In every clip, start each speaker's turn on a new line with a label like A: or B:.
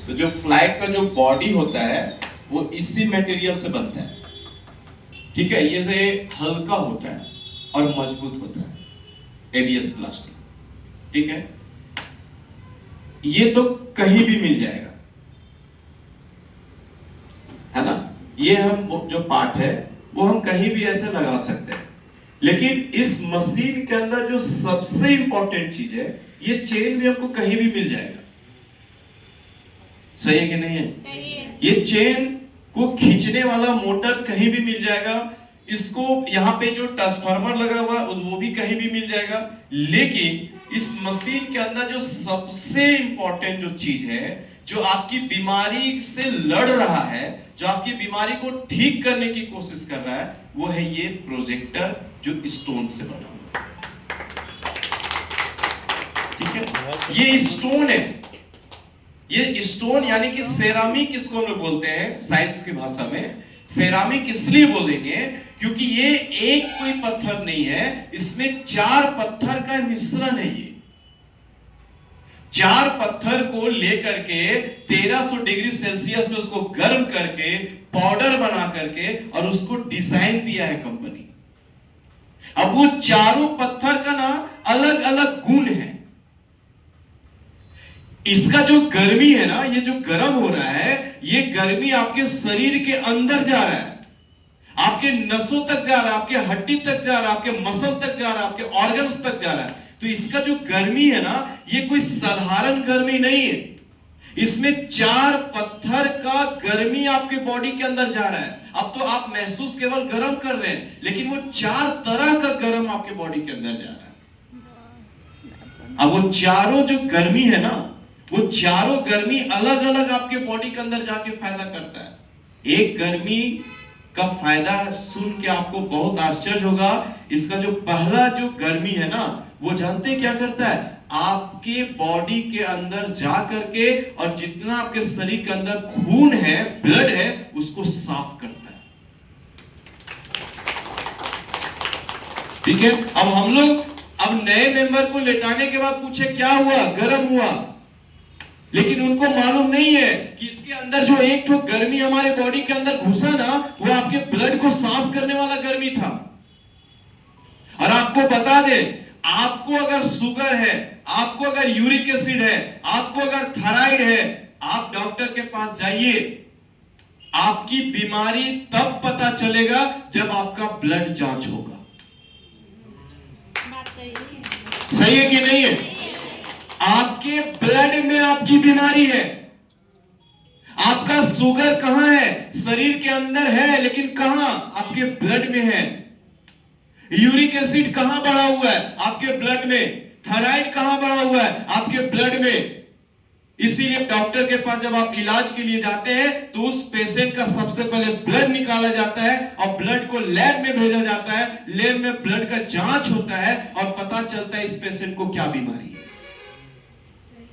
A: तो जो फ्लाइट का जो बॉडी होता है वो इसी मटेरियल से बनता है, ठीक है। ये से हल्का होता है और मजबूत होता है, एबीएस प्लास्टिक, ठीक है। ये तो कहीं भी मिल जाएगा, है ना। ये हम जो पार्ट है वो हम कहीं भी ऐसे लगा सकते हैं, लेकिन इस मशीन के अंदर जो सबसे इंपॉर्टेंट चीज है, ये चेन भी हमको कहीं भी मिल जाएगा। सही है कि नहीं है?
B: सही है।
A: ये चेन को खींचने वाला मोटर कहीं भी मिल जाएगा। इसको यहाँ पे जो ट्रांसफार्मर लगा हुआ है वो भी कहीं भी मिल जाएगा। लेकिन इस मशीन के अंदर जो सबसे इंपॉर्टेंट जो चीज है, जो आपकी बीमारी से लड़ रहा है, जो आपकी बीमारी को ठीक करने की कोशिश कर रहा है, वो है ये प्रोजेक्टर जो स्टोन से बना हुआ है, ठीक है। ये स्टोन है, ये स्टोन यानी कि सेरामिक, इसको हम लोग बोलते हैं साइंस की भाषा में। सेरामिक इसलिए बोलेंगे क्योंकि ये एक कोई पत्थर नहीं है, इसमें 4 पत्थर का मिश्रण है। ये 4 पत्थर को लेकर के 1300 डिग्री सेल्सियस में उसको गर्म करके पाउडर बना करके और उसको डिजाइन दिया है कंपनी। अब वो चारों पत्थर का ना अलग अलग गुण है। इसका जो गर्मी है ना, ये जो गर्म हो रहा है, ये गर्मी आपके शरीर के अंदर जा रहा है, आपके नसों तक जा रहा है, आपके हड्डी तक जा रहा है, आपके मसल तक जा रहा है, आपके ऑर्गन्स तक जा रहा है। तो इसका जो गर्मी है ना, ये कोई साधारण गर्मी नहीं है। इसमें 4 पत्थर का गर्मी आपके बॉडी के अंदर जा रहा है। अब तो आप महसूस केवल गर्म कर रहे हैं, लेकिन वो 4 तरह का गर्म आपके बॉडी के अंदर जा रहा है। अब वो चारों जो गर्मी है ना, वो चारों गर्मी अलग अलग आपके बॉडी के अंदर जाके फायदा करता है। एक गर्मी का फायदा सुन के आपको बहुत आश्चर्य होगा। इसका जो पहला जो गर्मी है ना, वो जानते क्या करता है? आपके बॉडी के अंदर जा करके और जितना आपके शरीर के अंदर खून है, ब्लड है, उसको साफ करता है, ठीक है। अब हम लोग अब नए मेंबर को लेटाने के बाद पूछे क्या हुआ? गर्म हुआ। लेकिन उनको मालूम नहीं है कि इसके अंदर जो एक तो गर्मी हमारे बॉडी के अंदर घुसा ना, वो आपके ब्लड को साफ करने वाला गर्मी था। और आपको बता दे, आपको अगर शुगर है, आपको अगर यूरिक एसिड है, आपको अगर थायराइड है, आप डॉक्टर के पास जाइए। आपकी बीमारी तब पता चलेगा जब आपका ब्लड जांच होगा। सही है कि नहीं है? आपके ब्लड में आपकी बीमारी है। आपका शुगर कहां है? शरीर के अंदर है, लेकिन कहां? आपके ब्लड में है। यूरिक एसिड कहां बढ़ा हुआ है? आपके ब्लड में। थायराइड कहां बढ़ा हुआ है? आपके ब्लड में। इसीलिए डॉक्टर के पास जब आप इलाज के लिए जाते हैं, तो उस पेशेंट का सबसे पहले ब्लड निकाला जाता है और ब्लड को लैब में भेजा जाता है। लैब में ब्लड का जांच होता है और पता चलता है इस पेशेंट को क्या बीमारी है।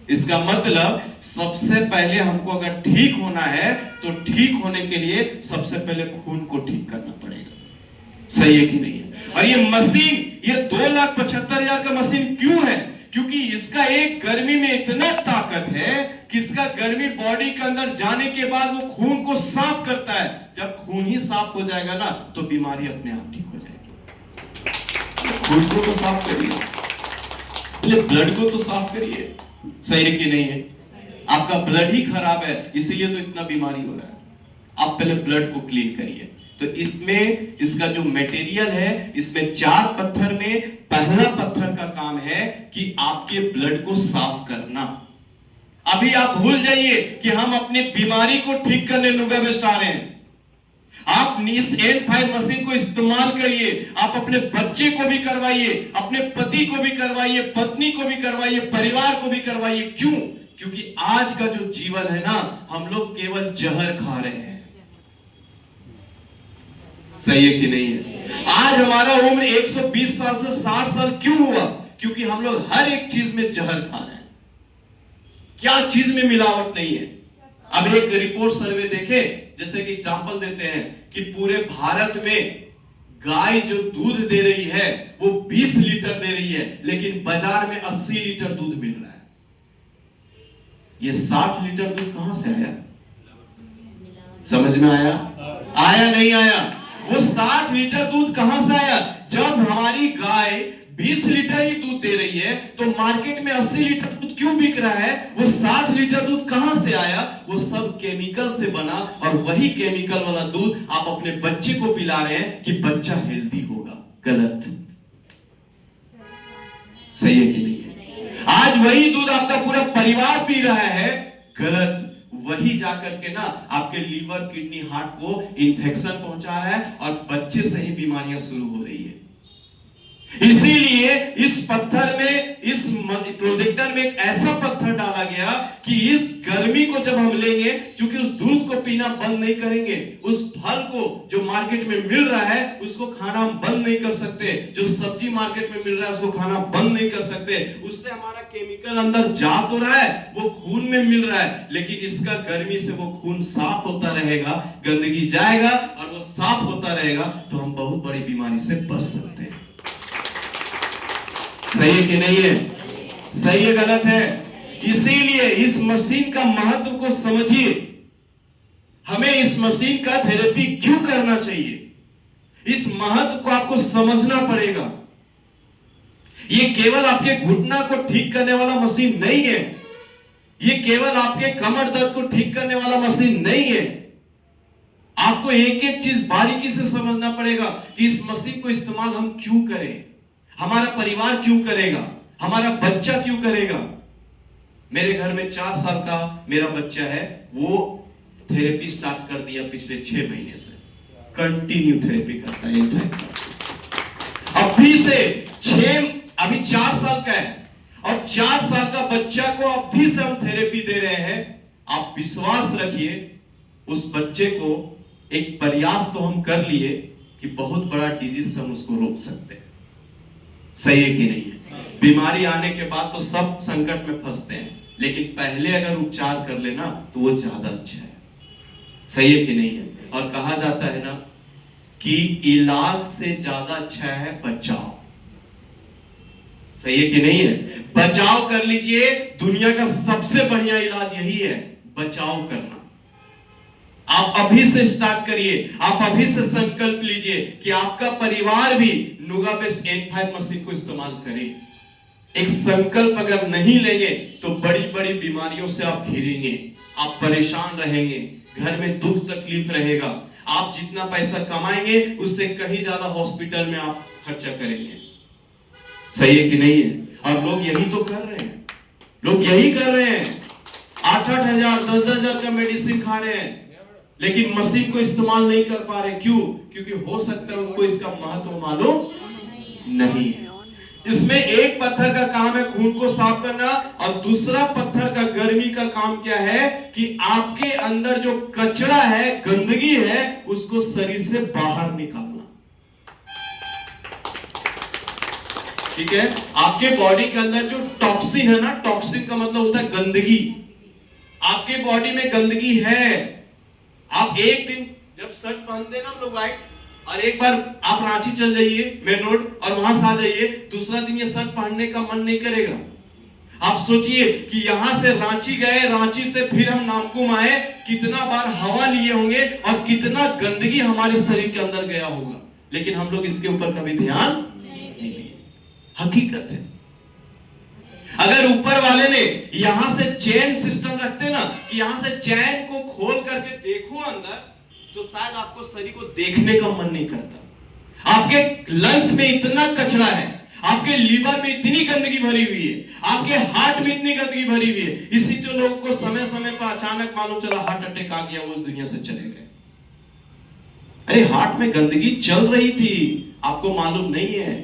A: इसका मतलब सबसे पहले हमको अगर ठीक होना है, तो ठीक होने के लिए सबसे पहले खून को ठीक करना पड़ेगा। सही है कि नहीं है? और ये मशीन, ये 2,75,000 का मशीन क्यों है? क्योंकि इसका एक गर्मी में इतना ताकत है कि इसका गर्मी बॉडी के अंदर जाने के बाद वो खून को साफ करता है। जब खून ही साफ हो जाएगा ना, तो बीमारी अपने आप ठीक हो जाएगी। खून को तो साफ करिए, पहले ब्लड को तो साफ करिए। सही है कि नहीं है? आपका ब्लड ही खराब है, इसीलिए तो इतना बीमारी हो रहा है। आप पहले ब्लड को क्लीन करिए। तो इसमें इसका जो मटेरियल है, इसमें 4 पत्थर में पहला पत्थर का काम है कि आपके ब्लड को साफ करना। अभी आप भूल जाइए कि हम अपनी बीमारी को ठीक करने नुगा बेस्ट आ रहे हैं। आप इस N5 मशीन को इस्तेमाल करिए। आप अपने बच्चे को भी करवाइए, अपने पति को भी करवाइए, पत्नी को भी करवाइए, परिवार को भी करवाइए। क्यों? क्योंकि आज का जो जीवन है ना, हम लोग केवल जहर खा रहे हैं। सही है कि नहीं है? आज हमारा उम्र 120 साल से 60 साल क्यों हुआ? क्योंकि हम लोग हर एक चीज में जहर खा रहे हैं। क्या चीज में मिलावट नहीं है? अब एक रिपोर्ट सर्वे देखे, जैसे कि एग्जांपल देते हैं कि पूरे भारत में गाय जो दूध दे रही है वो 20 लीटर दे रही है, लेकिन बाजार में 80 लीटर दूध मिल रहा है। ये 60 लीटर दूध कहां से आया? समझ में आया? आया नहीं आया? वो 60 लीटर दूध कहां से आया? जब हमारी गाय 20 लीटर ही दूध दे रही है तो मार्केट में 80 लीटर दूध क्यों बिक रहा है? वो 60 लीटर दूध कहां से आया? वो सब केमिकल से बना, और वही केमिकल वाला दूध आप अपने बच्चे को पिला रहे हैं कि बच्चा हेल्दी होगा। गलत। सही है कि नहीं है? आज वही दूध आपका पूरा परिवार पी रहा है। गलत। वही जाकर के ना आपके लीवर, किडनी, हार्ट को इंफेक्शन पहुंचा रहा है और बच्चे से ही बीमारियां शुरू हो रही है। इसीलिए इस पत्थर में, इस प्रोजेक्टर में एक ऐसा पत्थर डाला गया कि इस गर्मी को जब हम लेंगे, क्योंकि उस दूध को पीना बंद नहीं करेंगे, उस फल को जो मार्केट में मिल रहा है उसको खाना हम बंद नहीं कर सकते, जो सब्जी मार्केट में मिल रहा है उसको खाना बंद नहीं कर सकते, उससे हमारा केमिकल अंदर जा तो रहा है, वो खून में मिल रहा है, लेकिन इसका गर्मी से वो खून साफ होता रहेगा, गंदगी जाएगा और वो साफ होता रहेगा, तो हम बहुत बड़ी बीमारी से बच सकते हैं। सही है कि नहीं है? सही है, गलत है? इसीलिए इस मशीन का महत्व को समझिए। हमें इस मशीन का थेरेपी क्यों करना चाहिए, इस महत्व को आपको समझना पड़ेगा। ये केवल आपके घुटना को ठीक करने वाला मशीन नहीं है, ये केवल आपके कमर दर्द को ठीक करने वाला मशीन नहीं है। आपको एक एक चीज बारीकी से समझना पड़ेगा कि इस मशीन को इस्तेमाल हम क्यों करें, हमारा परिवार क्यों करेगा, हमारा बच्चा क्यों करेगा। मेरे घर में 4 साल का मेरा बच्चा है, वो थेरेपी स्टार्ट कर दिया पिछले 6 महीने से, कंटिन्यू थेरेपी करता है। अभी से 6, अभी 4 साल का है और 4 साल का बच्चा को अभी से हम थेरेपी दे रहे हैं। आप विश्वास रखिए, उस बच्चे को एक प्रयास तो हम कर लिए कि बहुत बड़ा डिजीज से हम उसको रोक सकते हैं। सही है कि नहीं है? बीमारी आने के बाद तो सब संकट में फंसते हैं, लेकिन पहले अगर उपचार कर लेना तो वो ज्यादा अच्छा है। सही है कि नहीं है? और कहा जाता है ना कि इलाज से ज्यादा अच्छा है बचाव। सही है कि नहीं है? बचाव कर लीजिए, दुनिया का सबसे बढ़िया इलाज यही है, बचाव करना। आप अभी से स्टार्ट करिए, आप अभी से संकल्प लीजिए कि आपका परिवार भी नुगा बेस्ट N5 मशीन को इस्तेमाल करे। एक संकल्प अगर नहीं लेंगे तो बड़ी बड़ी बीमारियों से आप घिरेंगे, आप परेशान रहेंगे, घर में दुख तकलीफ रहेगा, आप जितना पैसा कमाएंगे उससे कहीं ज्यादा हॉस्पिटल में आप खर्चा करेंगे। सही है कि नहीं है? और लोग यही तो कर रहे हैं, लोग यही कर रहे हैं, 8-8 हजार 10-10 हजार का मेडिसिन खा रहे हैं, लेकिन मशीन को इस्तेमाल नहीं कर पा रहे। क्यों? क्योंकि हो सकता है उनको इसका महत्व मालूम नहीं है। इसमें एक पत्थर का काम है खून को साफ करना, और दूसरा पत्थर का, गर्मी का काम क्या है कि आपके अंदर जो कचरा है, गंदगी है, उसको शरीर से बाहर निकालना। ठीक है? आपके बॉडी के अंदर जो टॉक्सिन है ना, टॉक्सिन का मतलब होता है गंदगी। आपके बॉडी में गंदगी है। आप एक दिन जब शर्ट पहनते हैं ना हम लोग व्हाइट, और एक बार आप रांची चल जाइए मेन रोड और वहां से आ जाइए, दूसरा दिन ये शर्ट पहनने का मन नहीं करेगा। आप सोचिए कि यहां से रांची गए, रांची से फिर हम नामकुम आए, कितना बार हवा लिए होंगे और कितना गंदगी हमारे शरीर के अंदर गया होगा, लेकिन हम लोग इसके ऊपर कभी ध्यान नहीं दिए। हकीकत है, अगर ऊपर वाले ने यहां से चैन सिस्टम रखते ना कि यहां से चैन को खोल करके देखो अंदर, तो शायद आपको शरीर को देखने का मन नहीं करता। आपके लंग्स में इतना कचरा है, आपके लीवर में इतनी गंदगी भरी हुई है, आपके हार्ट में इतनी गंदगी भरी हुई है, इसी तो लोगों को समय समय पर अचानक मालूम चला हार्ट अटैक आ गया, वो इस दुनिया से चले गए। अरे हार्ट में गंदगी चल रही थी, आपको मालूम नहीं है।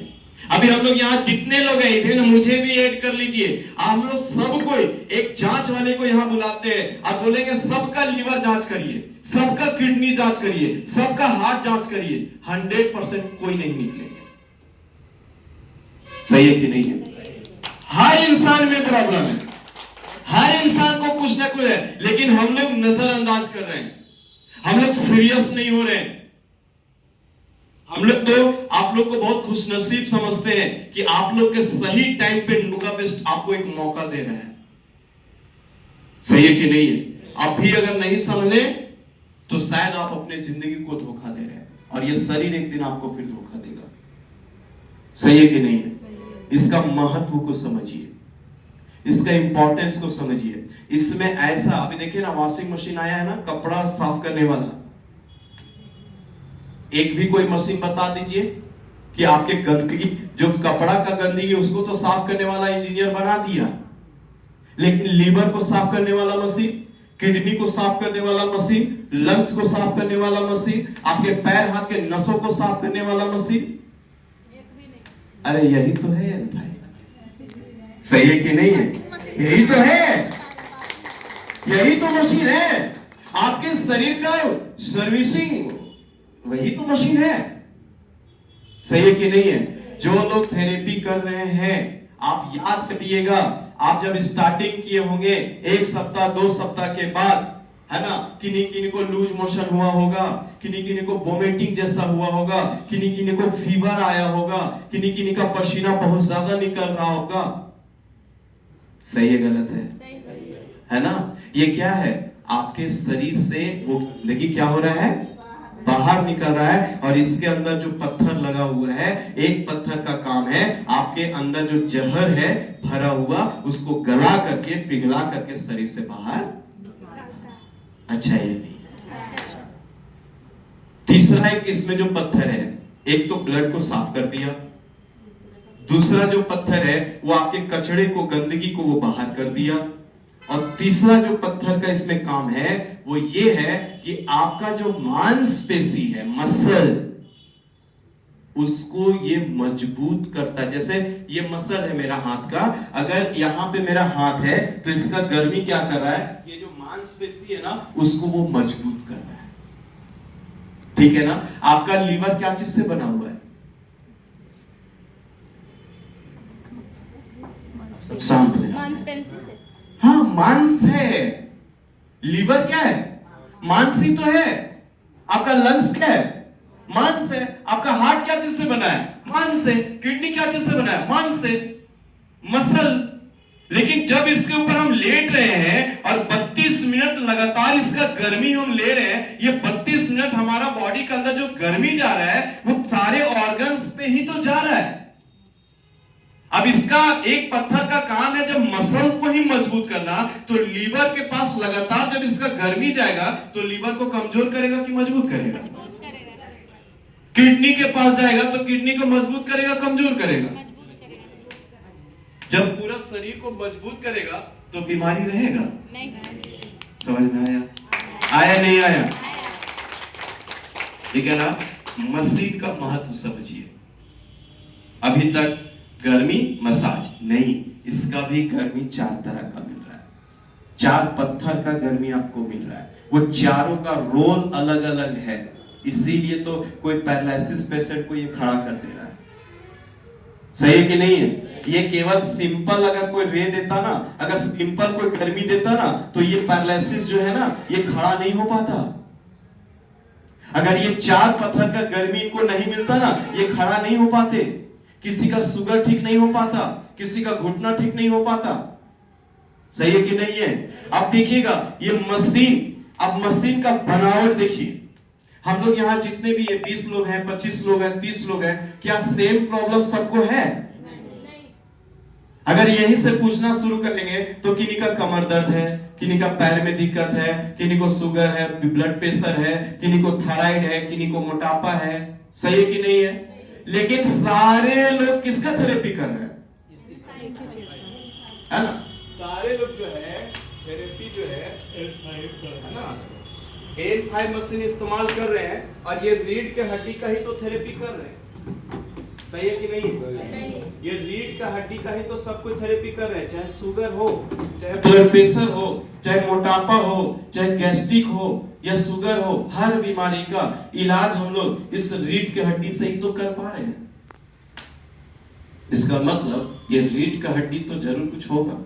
A: अभी हम लोग यहाँ कितने लोग हैं, मुझे भी ऐड कर लीजिए। हम लोग सबको एक जांच वाले को यहाँ बुलाते हैं और बोलेंगे सबका लीवर जांच करिए, सबका किडनी जांच करिए, सबका हार्ट जांच करिए, 100% कोई नहीं निकलेगा। सही है कि नहीं है? हर इंसान में प्रॉब्लम है, हर इंसान को कुछ ना कुछ है, लेकिन हम लोग नजरअंदाज कर रहे हैं, हम लोग सीरियस नहीं हो रहे हैं। हम लोग तो आप लोग को बहुत खुशनसीब समझते हैं कि आप लोग के सही टाइम पे नुगा बेस्ट आपको एक मौका दे रहा है। सही है कि नहीं है? अब भी अगर नहीं समझे तो शायद आप अपने जिंदगी को धोखा दे रहे हैं, और ये शरीर एक दिन आपको फिर धोखा देगा। सही है कि नहीं है? इसका महत्व को समझिए, इसका इंपॉर्टेंस को समझिए। इसमें ऐसा, अभी देखिए ना, वॉशिंग मशीन आया है ना, कपड़ा साफ करने वाला। एक भी कोई मशीन बता दीजिए कि आपके गंदगी, जो कपड़ा का गंदगी उसको तो साफ करने वाला इंजीनियर बना दिया, लेकिन लीवर को साफ करने वाला मशीन, किडनी को साफ करने वाला मशीन, लंग्स को साफ करने वाला मशीन, आपके पैर हाथ के नसों को साफ करने वाला मशीन, अरे यही तो है भाई। सही है कि नहीं है? यही तो है, यही तो मशीन है। आपके शरीर का सर्विसिंग वही तो मशीन है। सही है कि नहीं है? जो लोग थेरेपी कर रहे हैं, आप याद करिएगा, आप जब स्टार्टिंग किए होंगे 1 सप्ताह 2 सप्ताह के बाद, है ना, किन्हीं किन्हीं को लूज मोशन हुआ होगा, किन्हीं किन्हीं को वोमिटिंग जैसा हुआ होगा, किन्हीं किन्हीं को फीवर आया होगा, किन्हीं किन्हीं का पसीना बहुत ज्यादा निकल रहा होगा। सही है गलत है ना? ये क्या है? आपके शरीर से वो देखिए क्या हो रहा है, बाहर निकल रहा है, और इसके अंदर जो पत्थर लगा हुआ है, एक पत्थर का काम है आपके अंदर जो जहर है भरा हुआ, उसको गला करके पिघला करके शरीर से बाहर। अच्छा ये नहीं है। तीसरा एक इसमें जो पत्थर है, एक तो ब्लड को साफ कर दिया, दूसरा जो पत्थर है वो आपके कचड़े को, गंदगी को वो बाहर कर दिया, और तीसरा जो पत्थर का इसमें काम है वो ये है कि आपका जो मांसपेशी है, मसल, उसको ये मजबूत करता है। जैसे ये मसल है मेरा हाथ का, अगर यहां पे मेरा हाथ है तो इसका गर्मी क्या कर रहा है, ये जो मांसपेशी है ना उसको वो मजबूत कर रहा है। ठीक है ना? आपका लीवर क्या चीज से बना हुआ है? सब शांत हो जाए। हाँ, मांस है। लीवर क्या है? मांस ही तो है। आपका लंग्स क्या है? मांस है। आपका हार्ट क्या चीज से बना है? मांस से। किडनी क्या चीज से बना है? मांस से। मसल। लेकिन जब इसके ऊपर हम लेट रहे हैं और 32 मिनट लगातार इसका गर्मी हम ले रहे हैं, ये 32 मिनट हमारा बॉडी के अंदर जो गर्मी जा रहा है वो सारे ऑर्गन्स पे ही तो जा रहा है। अब इसका एक पत्थर का काम है जब मसल को ही मजबूत करना, तो लीवर के पास लगातार जब इसका गर्मी जाएगा तो लीवर को कमजोर करेगा कि मजबूत करेगा? किडनी के पास जाएगा तो किडनी को मजबूत करेगा, कमजोर करेगा? जब पूरा शरीर को मजबूत करेगा तो बीमारी रहेगा नहीं। समझ में आया? आया नहीं आया? ठीक है ना? मशीन का महत्व समझिए। अभी तक गर्मी मसाज नहीं, इसका भी गर्मी 4 तरह का मिल रहा है। 4 पत्थर का गर्मी आपको मिल रहा है। वो चारों का रोल अलग अलग है, इसीलिए तो कोई पैरालिसिस पेशेंट को ये खड़ा कर दे रहा है। सही है कि नहीं है? ये केवल सिंपल अगर कोई रे देता ना, अगर सिंपल कोई गर्मी देता ना, तो ये पैरालिसिस जो है ना ये खड़ा नहीं हो पाता। अगर ये 4 पत्थर का गर्मी इनको नहीं मिलता ना, ये खड़ा नहीं हो पाते। किसी का शुगर ठीक नहीं हो पाता, किसी का घुटना ठीक नहीं हो पाता। सही है कि नहीं है? अब देखिएगा ये मशीन, अब मशीन का बनावट देखिए। हम लोग यहाँ जितने भी ये 20 लोग हैं, 25 लोग हैं, 30 लोग हैं, क्या सेम प्रॉब्लम सबको है? अगर यहीं से पूछना शुरू करेंगे तो किन्हीं का कमर दर्द है, किन्हीं का पैर में दिक्कत है, किन्हीं को शुगर है, ब्लड प्रेशर है, किन्हीं को थायराइड है, किन्हीं को मोटापा है। सही है कि नहीं है? लेकिन सारे लोग किसका थेरेपी कर रहे हैं? है ना? सारे लोग जो है थेरेपी जो है ना, L5 मशीन इस्तेमाल कर रहे हैं, और ये रीढ़ के हड्डी का ही तो थेरेपी कर रहे हैं। सही है कि नहीं? ये रीढ़ का हड्डी का ही तो सब कोई थेरेपी कर रहे हैं, चाहे शुगर हो, चाहे ब्लड प्रेशर हो, चाहे मोटापा हो, चाहे गैस्ट्रिक हो या शुगर हो, हर बीमारी का इलाज हम लोग इस रीढ़ के हड्डी से ही तो कर पा रहे हैं। इसका मतलब ये रीढ़ का हड्डी तो जरूर कुछ होगा,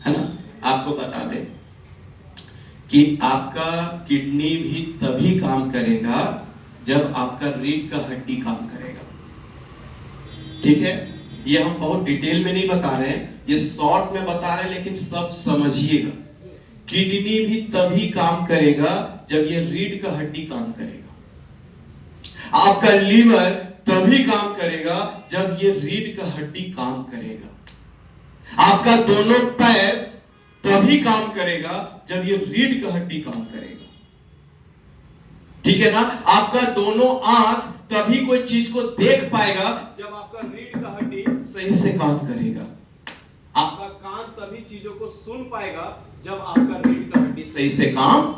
A: है ना? आपको बता दें कि आपका किडनी भी तभी काम करेगा जब आपका रीढ़ का हड्डी काम करेगा। ठीक है? ये हम बहुत डिटेल में नहीं बता रहे हैं, ये शॉर्ट में बता रहे लेकिन सब समझिएगा। किडनी भी तभी काम करेगा जब ये रीढ़ का हड्डी काम करेगा। आपका लीवर तभी काम करेगा जब ये रीढ़ का हड्डी काम करेगा। आपका दोनों पैर तभी काम करेगा जब ये रीढ़ का हड्डी काम करेगा। ठीक है ना? आपका दोनों आंख तभी कोई चीज को देख पाएगा जब आपका रीढ़ का हड्डी सही से काम करेगा। आपका कान तभी चीजों को सुन पाएगा जब आपका रीढ़ का हड्डी सही से काम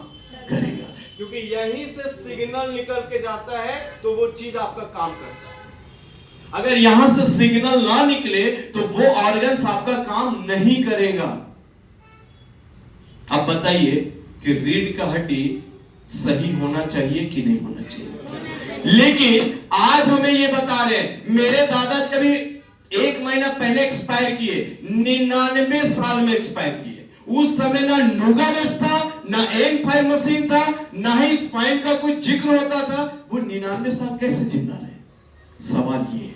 A: करेगा, क्योंकि यहीं से सिग्नल निकल के जाता है तो वो चीज आपका काम करता है। अगर यहां से सिग्नल ना निकले तो वो ऑर्गन्स आपका काम नहीं करेगा। अब बताइए कि रीढ़ का हड्डी सही होना चाहिए कि नहीं होना चाहिए? लेकिन आज हमें ये बता रहे हैं, मेरे दादाजी अभी 1 महीना पहले एक्सपायर किए, 99 साल में एक्सपायर किए। उस समय ना नुगानेस था, ना M5 मशीन था, ना ही स्पाइन का कोई जिक्र होता था। वो 99 साल कैसे जिंदा रहे? सवाल ये है।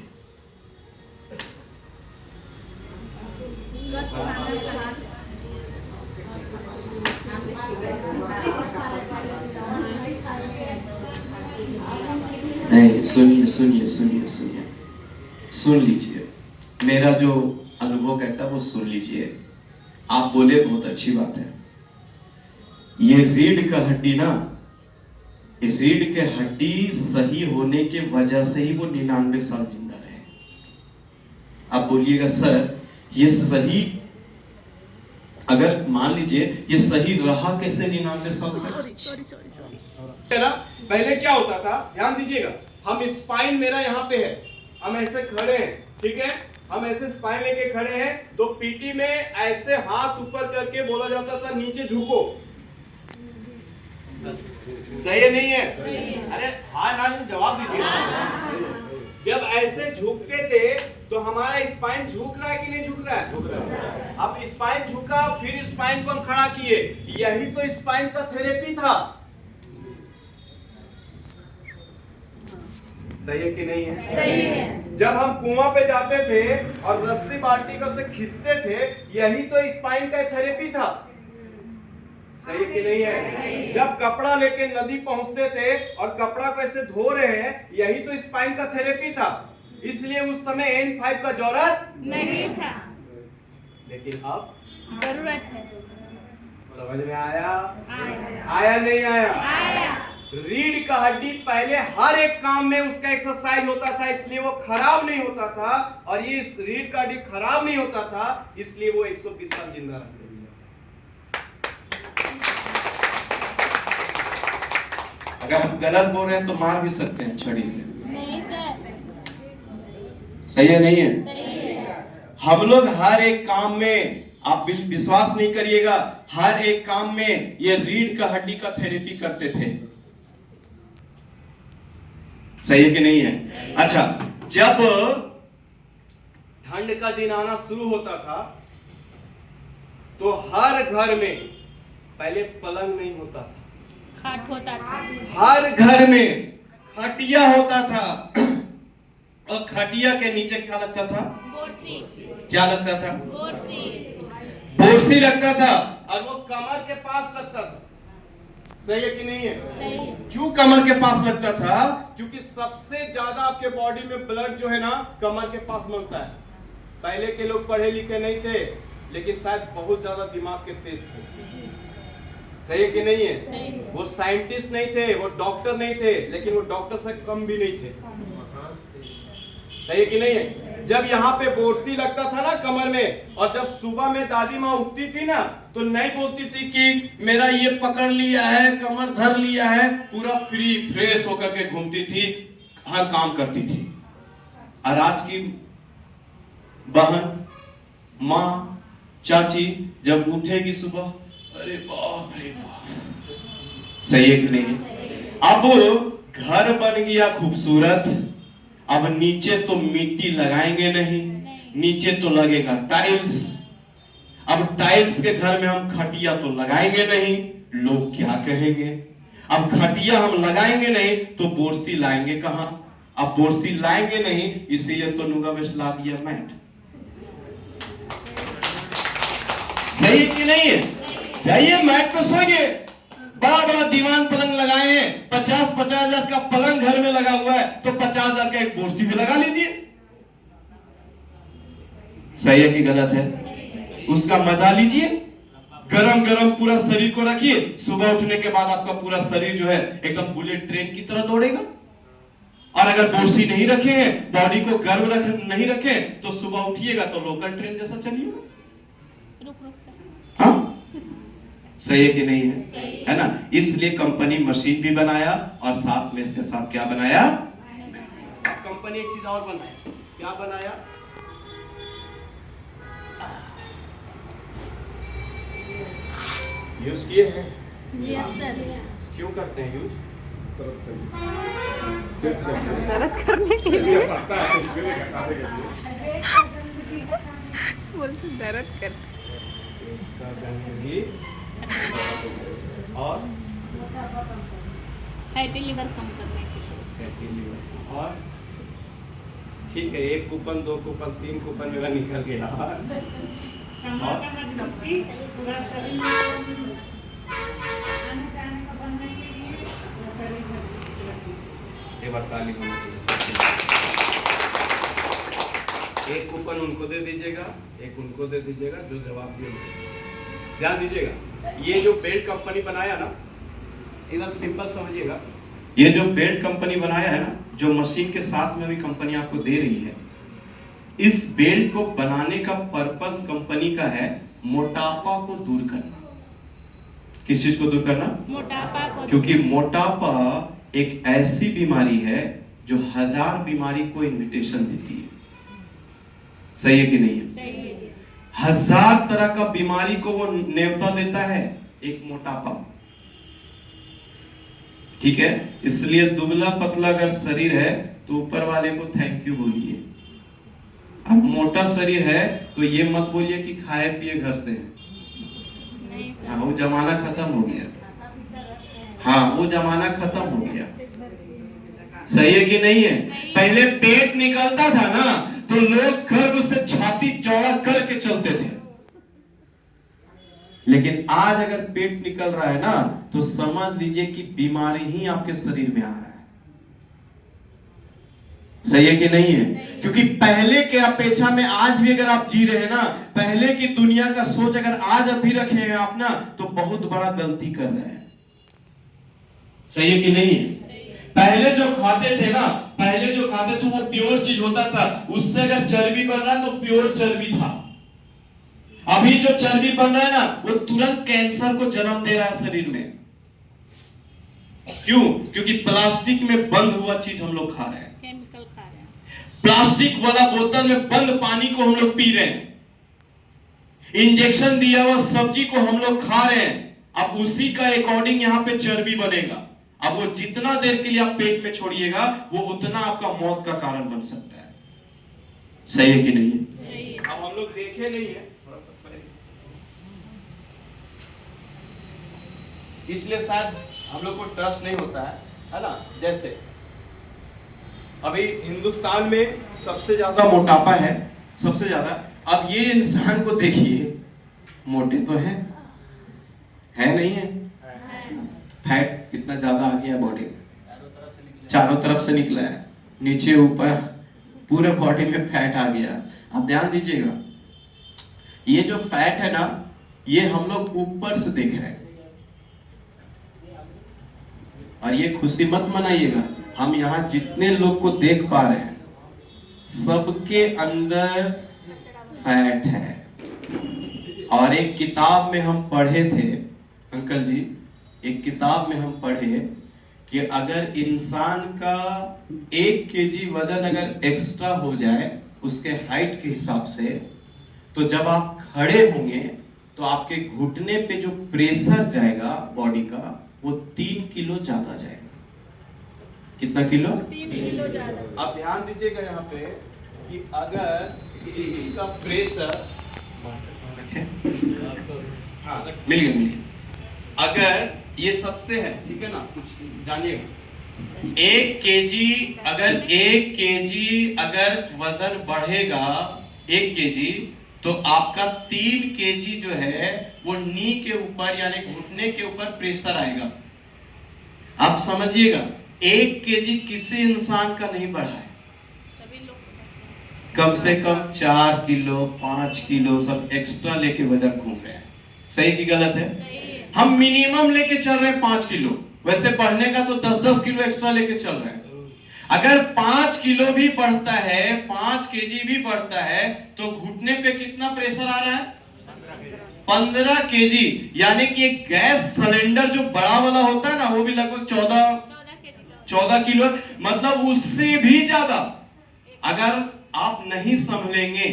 A: नहीं, सुनिए सुनिए सुनिए सुनिए, सुन लीजिए। मेरा जो अनुभव कहता है वो सुन लीजिए। आप बोले बहुत अच्छी बात है। ये रीढ़ का हड्डी ना, रीढ़ के हड्डी सही होने के वजह से ही वो 99 साल जिंदा रहे। आप बोलिएगा सर ये सही, अगर मान लीजिए ये सही रहा कैसे 99 साल? सॉरी ना, पहले क्या होता था, ध्यान दीजिएगा। हम स्पाइन मेरा यहाँ पे है, हम ऐसे खड़े हैं, ठीक है, हम ऐसे स्पाइन लेके खड़े हैं, तो पीटी में ऐसे हाथ ऊपर करके बोला जाता था नीचे झुको। सही है नहीं है? अरे हाँ ना, जवाब दीजिए। जब ऐसे झुकते थे तो हमारा स्पाइन झुक रहा है कि नहीं झुक रहा है? अब स्पाइन झुका, फिर स्पाइन को हम खड़ा किए, यही तो स्पाइन का थेरेपी था। सही है कि नहीं है? सही है। जब हम कुआं पे जाते थे और रस्सी बाल्टी को से खींचते थे, यही तो स्पाइन का थेरेपी था। सही है कि नहीं है? जब कपड़ा लेके नदी पहुंचते थे और कपड़ा को ऐसे धो रहे हैं, यही तो स्पाइन का थेरेपी था। इसलिए उस समय N5 का जरूरत नहीं था, लेकिन अब जरूरत है। समझ में आया? आया नहीं आया? आया। रीढ़ का हड्डी पहले हर एक काम में उसका एक्सरसाइज होता था, इसलिए वो खराब नहीं होता था। और ये रीढ़ का हड्डी खराब नहीं होता था, इसलिए वो 120 साल जिंदा रहते। अगर हम गलत बोल रहे हैं तो मार भी सकते हैं छड़ी से। नहीं सर। सही है नहीं है? सही है। हम लोग हर एक काम में, आप विश्वास नहीं करिएगा, हर एक काम में ये रीढ़ का हड्डी का थेरेपी करते थे। सही है कि नहीं है? अच्छा, जब ठंड का दिन आना शुरू होता था तो हर घर में पहले पलंग नहीं होता था, खाट होता था। हर घर में खटिया होता था, और खटिया के नीचे क्या लगता था? बोर्सी। क्या लगता था? बोर्सी। बोर्सी लगता था, और वो कमर के पास लगता था। सही है कि नहीं है? सही है। क्यों कमर के पास लगता था? क्योंकि सबसे ज्यादा आपके बॉडी में ब्लड जो है ना कमर के पास बनता है। पहले के लोग पढ़े लिखे नहीं थे, लेकिन शायद बहुत ज्यादा दिमाग के तेज थे। सही है कि नहीं है? सही। वो साइंटिस्ट नहीं थे, वो डॉक्टर नहीं थे, लेकिन वो डॉक्टर से कम भी नहीं थे। सही है कि नहीं है? जब यहाँ पे बोरसी लगता था ना कमर में, और जब सुबह में दादी माँ उठती थी ना तो नहीं बोलती थी कि मेरा ये पकड़ लिया है, कमर धर लिया है, पूरा फ्री फ्रेश होकर के घूमती थी, हर काम करती थी। और आज की बहन, माँ, चाची जब उठेगी सुबह, अरे बाप रे बाप। सही है कि नहीं? अब घर बन गया खूबसूरत, अब नीचे तो मिट्टी लगाएंगे नहीं, नीचे तो लगेगा टाइल्स। अब टाइल्स के घर में हम खटिया तो लगाएंगे नहीं, लोग क्या कहेंगे? अब खटिया हम लगाएंगे नहीं तो बोरसी लाएंगे कहां? अब बोरसी लाएंगे नहीं, इसीलिए तो नुगा वेस्ट ला दिया मैट। सही है कि नहीं है? जाइए मैट पे सोइए। बड़ा बड़ा दीवान पलंग लगाए हैं, 50-50 हजार का पलंग घर में लगा हुआ है, तो 50 हजार का एक कुर्सी भी लगा लीजिए। सही है कि गलत है? उसका मजा लीजिए। गरम गरम पूरा शरीर को रखिए, सुबह उठने के बाद आपका पूरा शरीर जो है एकदम बुलेट ट्रेन की तरह दौड़ेगा। और अगर बोर्सी नहीं रखे हैं, बॉडी को गर्म नहीं रखे, तो सुबह उठिएगा तो लोकल ट्रेन जैसा चलिएगा। हाँ, सही है कि नहीं है? है ना? इसलिए कंपनी मशीन भी बनाया और साथ में इसके साथ क्या बनाया? कंपनी एक चीज और बनाया। क्या बनाया? यूज किए हैं?
B: Yes sir.
A: क्यों करते हैं यूज?
B: दर्द करने के लिए बोलते दर्द कर
A: और
B: फैटी लिवर कम करने के लिए।
A: और ठीक है, 1 कूपन 2 कूपन 3 कूपन मेरा निकल गया। और
B: पूरा शरीर
A: एक बार ताली होनी चाहिए। 1 कूपन उनको दे दीजिएगा, 1 उनको दे दीजिएगा, जो जवाब दिए ध्यान दीजिएगा। ये जो बेल्ट कंपनी बनाया ना, एकदम सिंपल समझिएगा। ये जो बेल्ट कंपनी बनाया है ना, जो मशीन के साथ में भी कंपनी आपको दे रही है, इस बेल्ट को बनाने का पर्पस कंपनी का है मोटापा को दूर करना। किस चीज को दूर करना?
B: मोटापा को। क्योंकि
A: मोटापा एक ऐसी बीमारी है जो 1000 बीमारी को इन्विटेशन देती है। सही है कि नहीं है?
B: सही है।
A: 1000 तरह का बीमारी को वो न्योता देता है, एक मोटापा। ठीक है, इसलिए दुबला पतला अगर शरीर है तो ऊपर वाले को थैंक यू बोलिए। अब मोटा शरीर है तो ये मत बोलिए कि खाए पिए घर से।
B: नहीं सर।
A: हाँ, वो जमाना खत्म हो गया। हाँ, वो जमाना खत्म हो गया। सही है कि नहीं है? पहले पेट निकलता था ना, तो लोग गर्व से छाती चौड़ा करके चलते थे। लेकिन आज अगर पेट निकल रहा है ना, तो समझ लीजिए कि बीमारी ही आपके शरीर में आ रहा है। सही है कि नहीं है? क्योंकि पहले के अपेक्षा में आज भी अगर आप जी रहे हैं ना, पहले की दुनिया का सोच अगर आज अभी रखे हैं आप ना, तो बहुत बड़ा गलती कर रहे हैं। सही है कि नहीं है? पहले जो खाते थे ना, पहले जो खाते थे वो प्योर चीज होता था, उससे अगर चर्बी बन रहा है तो प्योर चर्बी था। अभी जो चर्बी बन रहा है ना, वो तुरंत कैंसर को जन्म दे रहा है शरीर में। क्यों? क्योंकि प्लास्टिक में बंद हुआ चीज हम लोग खा रहे हैं,
B: केमिकल खा रहे हैं,
A: प्लास्टिक वाला बोतल में बंद पानी को हम लोग पी रहे हैं, इंजेक्शन दिया हुआ सब्जी को हम लोग खा रहे हैं। अब उसी का अकॉर्डिंग यहाँ पे चर्बी बनेगा। अब वो जितना देर के लिए आप पेट में छोड़िएगा, वो उतना आपका मौत का कारण बन सकता है। सही है कि नहीं है?
B: सही है।
A: अब हम लोग देखे नहीं है, थोड़ा सा इसलिए शायद हम लोग को ट्रस्ट नहीं होता है ना? जैसे अभी हिंदुस्तान में सबसे ज्यादा मोटापा है, सबसे ज्यादा। अब ये इंसान को देखिए, मोटे तो है नहीं है? फैट कितना ज्यादा आ गया बॉडी में, चारों तरफ से निकला है, नीचे ऊपर पूरे बॉडी में फैट आ गया। आप ध्यान दीजिएगा, ये जो फैट है ना, ये हम लोग ऊपर से देख रहे हैं। और ये खुशी मत मनाइएगा, हम यहाँ जितने लोग को देख पा रहे हैं, सबके अंदर फैट है। और एक किताब में हम पढ़े थे अंकल जी, एक किताब में हम पढ़े कि अगर इंसान का 1 केजी वजन अगर एक्स्ट्रा हो जाए उसके हाइट के हिसाब से, तो जब आप खड़े होंगे तो आपके घुटने पे जो प्रेशर जाएगा बॉडी का, वो 3 किलो ज्यादा जाएगा। कितना किलो?
B: 3 किलो ज्यादा।
A: आप ध्यान दीजिएगा यहाँ पे कि अगर इसी का प्रेशर, हाँ मिल गया, अगर ये सबसे है, ठीक है ना, कुछ जानिएगा, 1 केजी अगर वजन बढ़ेगा 1 केजी, तो आपका 3 केजी जो है वो नी के ऊपर यानी घुटने के ऊपर प्रेशर आएगा। आप समझिएगा 1 केजी किसी इंसान का नहीं बढ़ा है,
B: सभी लोग
A: कम से कम 4 किलो 5 किलो सब एक्स्ट्रा लेके वजन घूम रहे हैं। सही की गलत है?
B: सही है।
A: हम मिनिमम लेके चल रहे हैं 5 किलो, वैसे बढ़ने का तो 10-10 किलो एक्स्ट्रा लेके चल रहे हैं। अगर 5 किलो भी बढ़ता है, 5 केजी भी बढ़ता है, तो घुटने पे कितना प्रेशर आ रहा है? 15 केजी। यानी कि एक गैस सिलेंडर जो बड़ा वाला होता है ना, वो भी लगभग 14 किलो, मतलब उससे भी ज्यादा। अगर आप नहीं संभलेंगे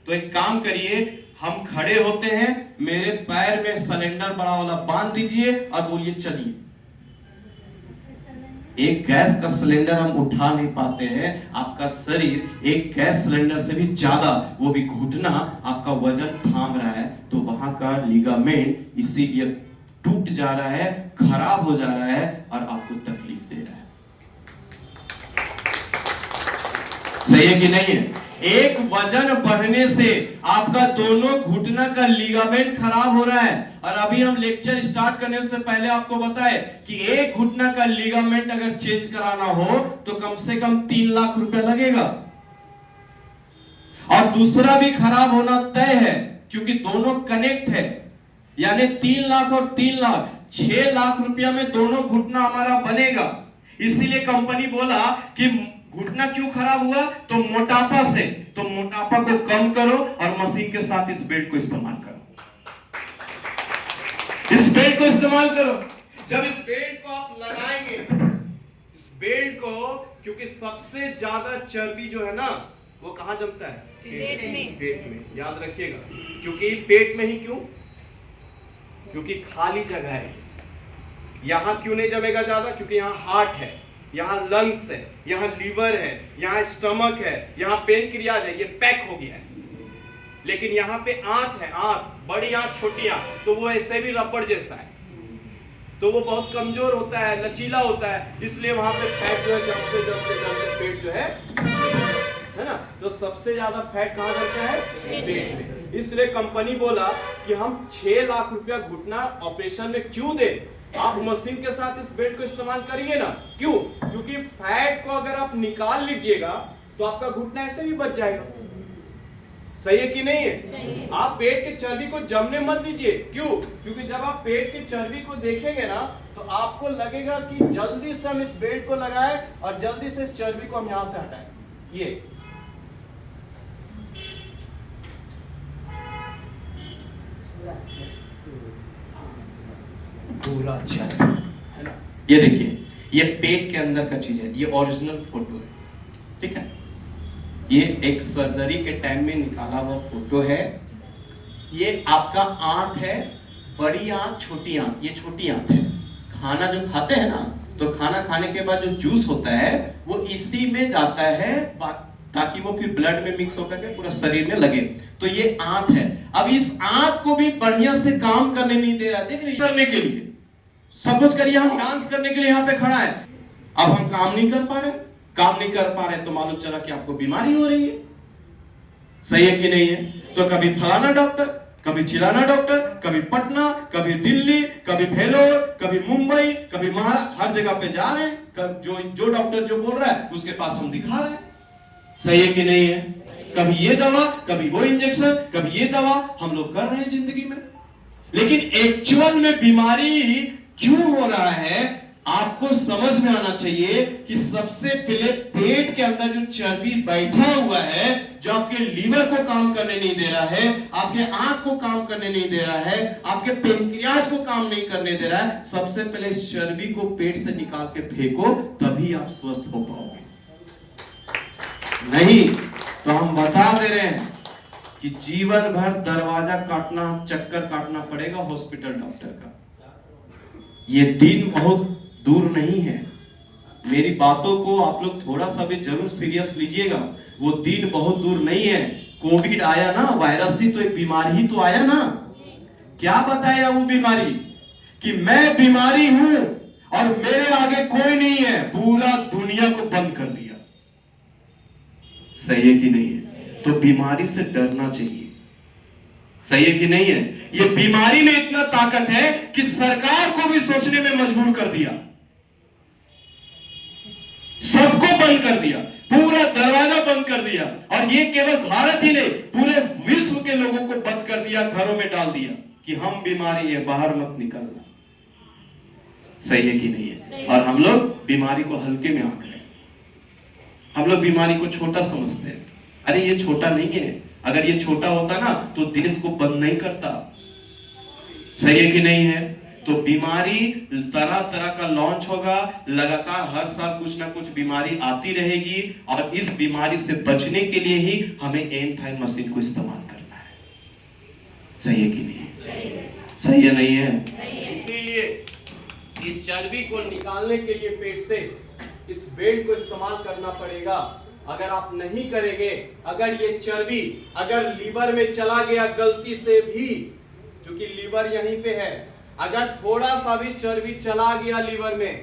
A: तो एक काम करिए, हम खड़े होते हैं, मेरे पैर में सिलेंडर बड़ा वाला बांध दीजिए और बोलिए चलिए। एक गैस का सिलेंडर हम उठा नहीं पाते हैं, आपका शरीर एक गैस सिलेंडर से भी ज्यादा, वो भी घुटना आपका वजन थाम रहा है, तो वहां का लिगामेंट इसीलिए टूट जा रहा है, खराब हो जा रहा है और आपको तकलीफ दे रहा है। सही है कि नहीं है? एक वजन बढ़ने से आपका दोनों घुटना का लिगामेंट खराब हो रहा है। और अभी हम लेक्चर स्टार्ट करने से पहले आपको बताए कि एक घुटना का लिगामेंट अगर चेंज कराना हो तो कम से कम 3 लाख रुपया लगेगा, और दूसरा भी खराब होना तय है क्योंकि दोनों कनेक्ट है। यानी 3 लाख और 3 लाख 6 लाख रुपया में दोनों घुटना हमारा बनेगा। इसीलिए कंपनी बोला कि घुटना क्यों खराब हुआ? तो मोटापा से। तो मोटापा को कम करो और मशीन के साथ इस बेल्ट को इस्तेमाल करो। इस बेल्ट को इस्तेमाल करो। जब इस बेल्ट को आप लगाएंगे, इस बेल्ट को, क्योंकि सबसे ज्यादा चर्बी जो है ना वो कहां जमता है? पेट में। याद रखिएगा, क्योंकि पेट में ही क्यों? क्योंकि खाली जगह है। यहां क्यों नहीं जमेगा ज्यादा? क्योंकि यहां हार्ट है, यहाँ लंग्स है, यहाँ लीवर है, यहाँ स्टमक है, यहाँ पेनक्रियाज है, ये पैक हो गया है। लेकिन यहाँ पे आंत है, आंत, बड़ी आंत छोटी आंत, तो वो ऐसे भी रबड़ जैसा है, तो वो बहुत कमजोर होता है, लचीला होता है, इसलिए वहां पे फैट जो है जमते पेट जो है ना, तो सबसे ज्यादा फैट कहाँ जमता है? पेट में। इसलिए कंपनी बोला कि हम 6 लाख रुपया घुटना ऑपरेशन में क्यों दे, आप मशीन के साथ इस बेल्ट को इस्तेमाल करिए ना। क्यों? क्योंकि फैट को अगर आप निकाल लीजिएगा तो आपका घुटना ऐसे भी बच जाएगा। सही है कि नहीं है?
B: सही है।
A: आप पेट के चर्बी को जमने मत दीजिए। क्यों? क्योंकि जब आप पेट की चर्बी को देखेंगे ना तो आपको लगेगा कि जल्दी से हम इस बेल्ट को लगाएं और जल्दी से इस चर्बी को हम यहां से हटाएं। ये पूरा अच्छा है ना। ये देखिए, ये पेट के अंदर का चीज है, ये ओरिजिनल फोटो है, ठीक है? ये एक सर्जरी के टाइम में निकाला हुआ फोटो है। ये आपका आंत है, बड़ी आंत, छोटी आंत। ये छोटी आंत है। खाना जो खाते हैं ना, तो खाना खाने के बाद जो जूस होता है वो इसी में जाता है ताकि वो फिर ब्लड में मिक्स होकर के पूरा शरीर में लगे। तो ये आंत है। अब इस आंत को भी बढ़िया से काम करने नहीं दे रहा। देख रहे, करने के लिए सपोज करिए हम डांस करने के लिए यहाँ पे खड़ा है, अब हम काम नहीं कर पा रहे। काम नहीं कर पा रहे तो मालूम चला कि आपको बीमारी हो रही है। सही है कि नहीं है? तो कभी फलाना डॉक्टर, कभी चिलाना डॉक्टर, कभी पटना, कभी दिल्ली, कभी भेलोर, कभी मुंबई, कभी महाराष्ट्र, हर जगह पे जा रहे हैं। जो डॉक्टर जो बोल रहा है उसके पास हम दिखा रहे हैं। सही है कि नहीं है? कभी ये दवा, कभी वो इंजेक्शन, कभी ये दवा, हम लोग कर रहे हैं जिंदगी में। लेकिन एक्चुअल में बीमारी क्यों हो रहा है आपको समझ में आना चाहिए कि सबसे पहले पेट के अंदर जो चर्बी बैठा हुआ है, जो आपके लीवर को काम करने नहीं दे रहा है, आपके आंख को काम करने नहीं दे रहा है, आपके पेनक्रियाज को काम नहीं करने दे रहा है, सबसे पहले इस चर्बी को पेट से निकाल के फेंको, तभी आप स्वस्थ हो पाओगे। नहीं तो हम बता दे रहे हैं कि जीवन भर दरवाजा काटना, चक्कर काटना पड़ेगा हॉस्पिटल डॉक्टर का। ये दिन बहुत दूर नहीं है। मेरी बातों को आप लोग थोड़ा सा भी जरूर सीरियस लीजिएगा। वो दिन बहुत दूर नहीं है। कोविड आया ना, वायरस ही तो एक बीमारी ही तो आया ना। क्या बताया वो बीमारी कि मैं बीमारी हूं और मेरे आगे कोई नहीं है, पूरा दुनिया को बंद कर दिया। सही है कि नहीं है? तो बीमारी से डरना चाहिए। सही है कि नहीं है? ये बीमारी में इतना ताकत है कि सरकार को भी सोचने में मजबूर कर दिया, सबको बंद कर दिया, पूरा दरवाजा बंद कर दिया। और ये केवल भारत ही नहीं, पूरे विश्व के लोगों को बंद कर दिया, घरों में डाल दिया कि हम बीमारी है, बाहर मत निकलना। सही है कि नहीं है? और हम लोग बीमारी को हल्के में आंक रहे हैं, हम लोग बीमारी को छोटा समझते हैं। अरे ये छोटा नहीं है, अगर ये छोटा होता ना तो देश को बंद नहीं करता। सही है कि नहीं है? तो बीमारी तरह तरह का लॉन्च होगा, लगातार हर साल कुछ ना कुछ बीमारी आती रहेगी, और इस बीमारी से बचने के लिए ही हमें एंड टाइम मशीन को इस्तेमाल करना है। सही है कि नहीं? सही है नहीं है?
C: इसीलिए इस चर्बी को निकालने के लिए पेट से इस बेल्ट को इस्तेमाल करना पड़ेगा। अगर आप नहीं करेंगे, अगर ये चर्बी अगर लीवर में चला गया गलती से भी, क्योंकि लीवर यहीं पे है, अगर थोड़ा सा भी चर्बी चला गया लीवर में,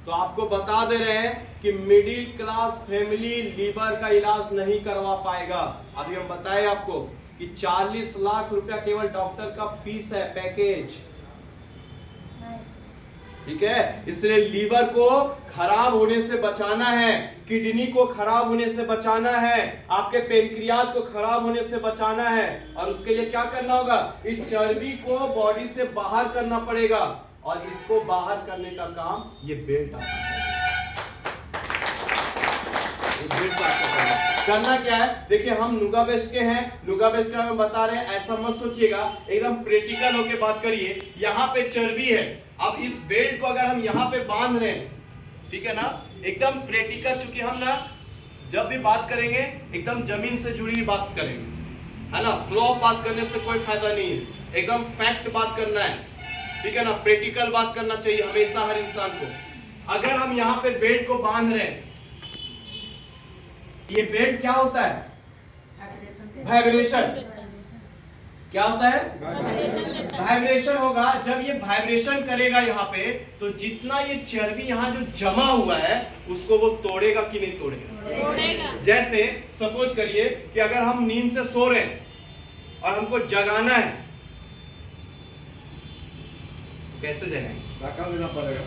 C: तो आपको बता दे रहे हैं कि मिडिल क्लास फैमिली लीवर का इलाज नहीं करवा पाएगा। अभी हम बताए आपको कि 40 लाख रुपया केवल डॉक्टर का फीस है, पैकेज। ठीक है, इसलिए लीवर को खराब होने से बचाना है, किडनी को खराब होने से बचाना है, आपके पेनक्रियाज को खराब होने से बचाना है। और उसके लिए क्या करना होगा? इस चर्बी को बॉडी से बाहर करना पड़ेगा, और इसको बाहर करने का काम ये बेल्ट आता है। करना क्या है? देखिए, हम नुगा बेस्ट के हैं, नुगा बेस्ट का हम बता रहे हैं, ऐसा मत सोचिएगा, एकदम प्रैक्टिकल होके बात करिए। यहाँ पे चर्बी है, अब इस बेल्ट को अगर हम यहाँ पे बांध रहे हैं, ठीक है ना, एकदम प्रैक्टिकल, चूंकि हम ना जब भी बात करेंगे एकदम जमीन से जुड़ी हुई बात करेंगे, है ना, फ्लो बात करने से कोई फायदा नहीं है, एकदम फैक्ट बात करना है, ठीक है ना, प्रैक्टिकल बात करना चाहिए हमेशा हर इंसान को। अगर हम यहाँ पे बेल्ट को बांध रहे हैं, ये बेल्ट क्या होता है? वाइब्रेशन। क्या होता है? वाइब्रेशन होगा। जब ये वाइब्रेशन करेगा यहाँ पे, तो जितना ये चर्बी यहाँ जो जमा हुआ है उसको वो तोड़ेगा कि नहीं तोड़ेगा? जैसे सपोज करिए कि अगर हम नींद से सो रहे हैं और हमको जगाना है, तो कैसे जगाएंगे?
D: धक्का देना पड़ेगा।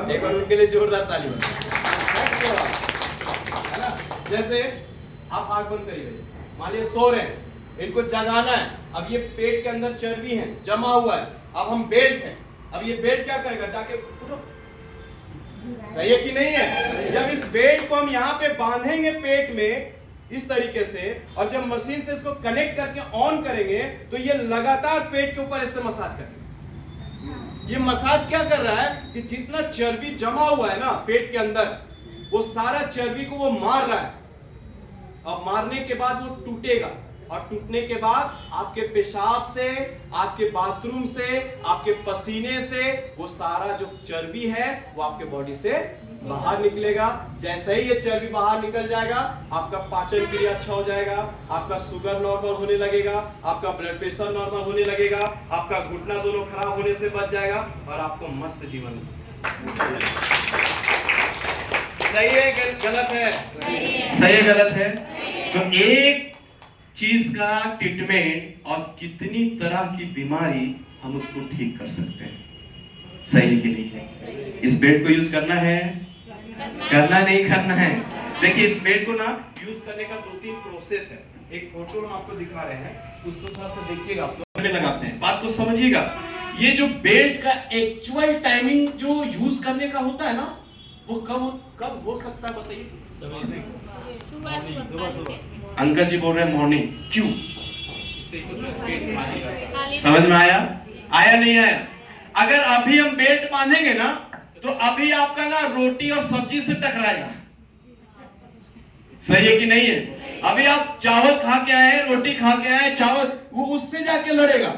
C: एक बार उनके लिए जोरदार ताली बजाएं, है ना। जैसे आप आंख बंद करिए, मान लीजिए सो रहे हैं, इनको जगाना है, अब ये पेट के अंदर चर्बी है, जमा हुआ है, अब हम बेल्ट है, अब ये बेल्ट क्या करेगा? जाके उठो। सही है कि नहीं है? जब इस बेल्ट को हम यहाँ पे बांधेंगे पेट में इस तरीके से, और जब मशीन से इसको कनेक्ट करके ऑन करेंगे, तो ये लगातार पेट के ऊपर ऐसे मसाज करेगा। ये मसाज क्या कर रहा है कि जितना चर्बी जमा हुआ है ना पेट के अंदर, वो सारा चर्बी को वो मार रहा है, और मारने के बाद वो टूटेगा, और टूटने के बाद आपके पेशाब से, आपके बाथरूम से, आपके पसीने से वो सारा जो चर्बी है वो आपके बॉडी से बाहर निकलेगा। जैसे ही ये चर्बी बाहर निकल जाएगा, आपका पाचन क्रिया अच्छा हो जाएगा, आपका शुगर नॉर्मल होने लगेगा, आपका ब्लड प्रेशर नॉर्मल होने लगेगा, आपका घुटना दोनों खराब होने से बच जाएगा, और आपको मस्त जीवन। सही है गलत है?
A: सही है गलत है? तो एक चीज का ट्रीटमेंट और कितनी तरह की बीमारी हम उसको ठीक कर सकते हैं। सही है कि नहीं है? इस बेड को यूज करना है, करना नहीं करना है? देखिए, इस बेड को ना यूज करने का 2-3 प्रोसेस है। एक फोटो हम आपको दिखा रहे हैं, उसको थोड़ा सा देखिएगा, आप लोग में लगाते हैं, बात को समझिएगा। ये जो बेड का एक्चुअल टाइमिंग जो यूज करने का होता है ना, वो कब हो सकता है बताइए? अंकल जी बोल रहे हैं मॉर्निंग। क्यों? समझ में आया? नहीं आया? अगर अभी हम बेल्ट बांधेंगे ना, तो अभी आपका ना रोटी और सब्जी से टकराएगा। सही है कि नहीं है? अभी आप चावल खा के आए, रोटी खा के आए, चावल, वो उससे जाके लड़ेगा।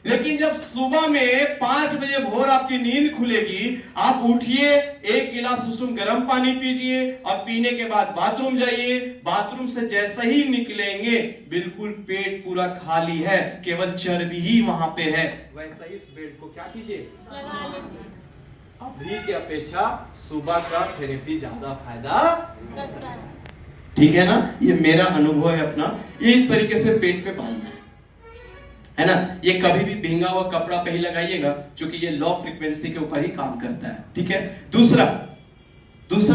A: लेकिन जब सुबह में 5 बजे भोर आपकी नींद खुलेगी, आप उठिए, 1 गिलास सुसुम गर्म पानी पीजिए, और पीने के बाद बाथरूम जाइए। बाथरूम से जैसे ही निकलेंगे, बिल्कुल पेट पूरा खाली है, केवल चर्बी ही वहां पे है।
C: वैसा ही इस बेड को क्या कीजिए, अभी की अपेक्षा सुबह का थेरेपी ज्यादा फायदा।
A: ठीक है ना, ये मेरा अनुभव है अपना। ये इस तरीके से पेट पे बांधना है ना। ये कभी भी भींगा हुआ कपड़ा पे ही लगाइएगा, क्योंकि ये लो फ्रीक्वेंसी के ऊपर ही काम करता है। ठीक है। दूसरा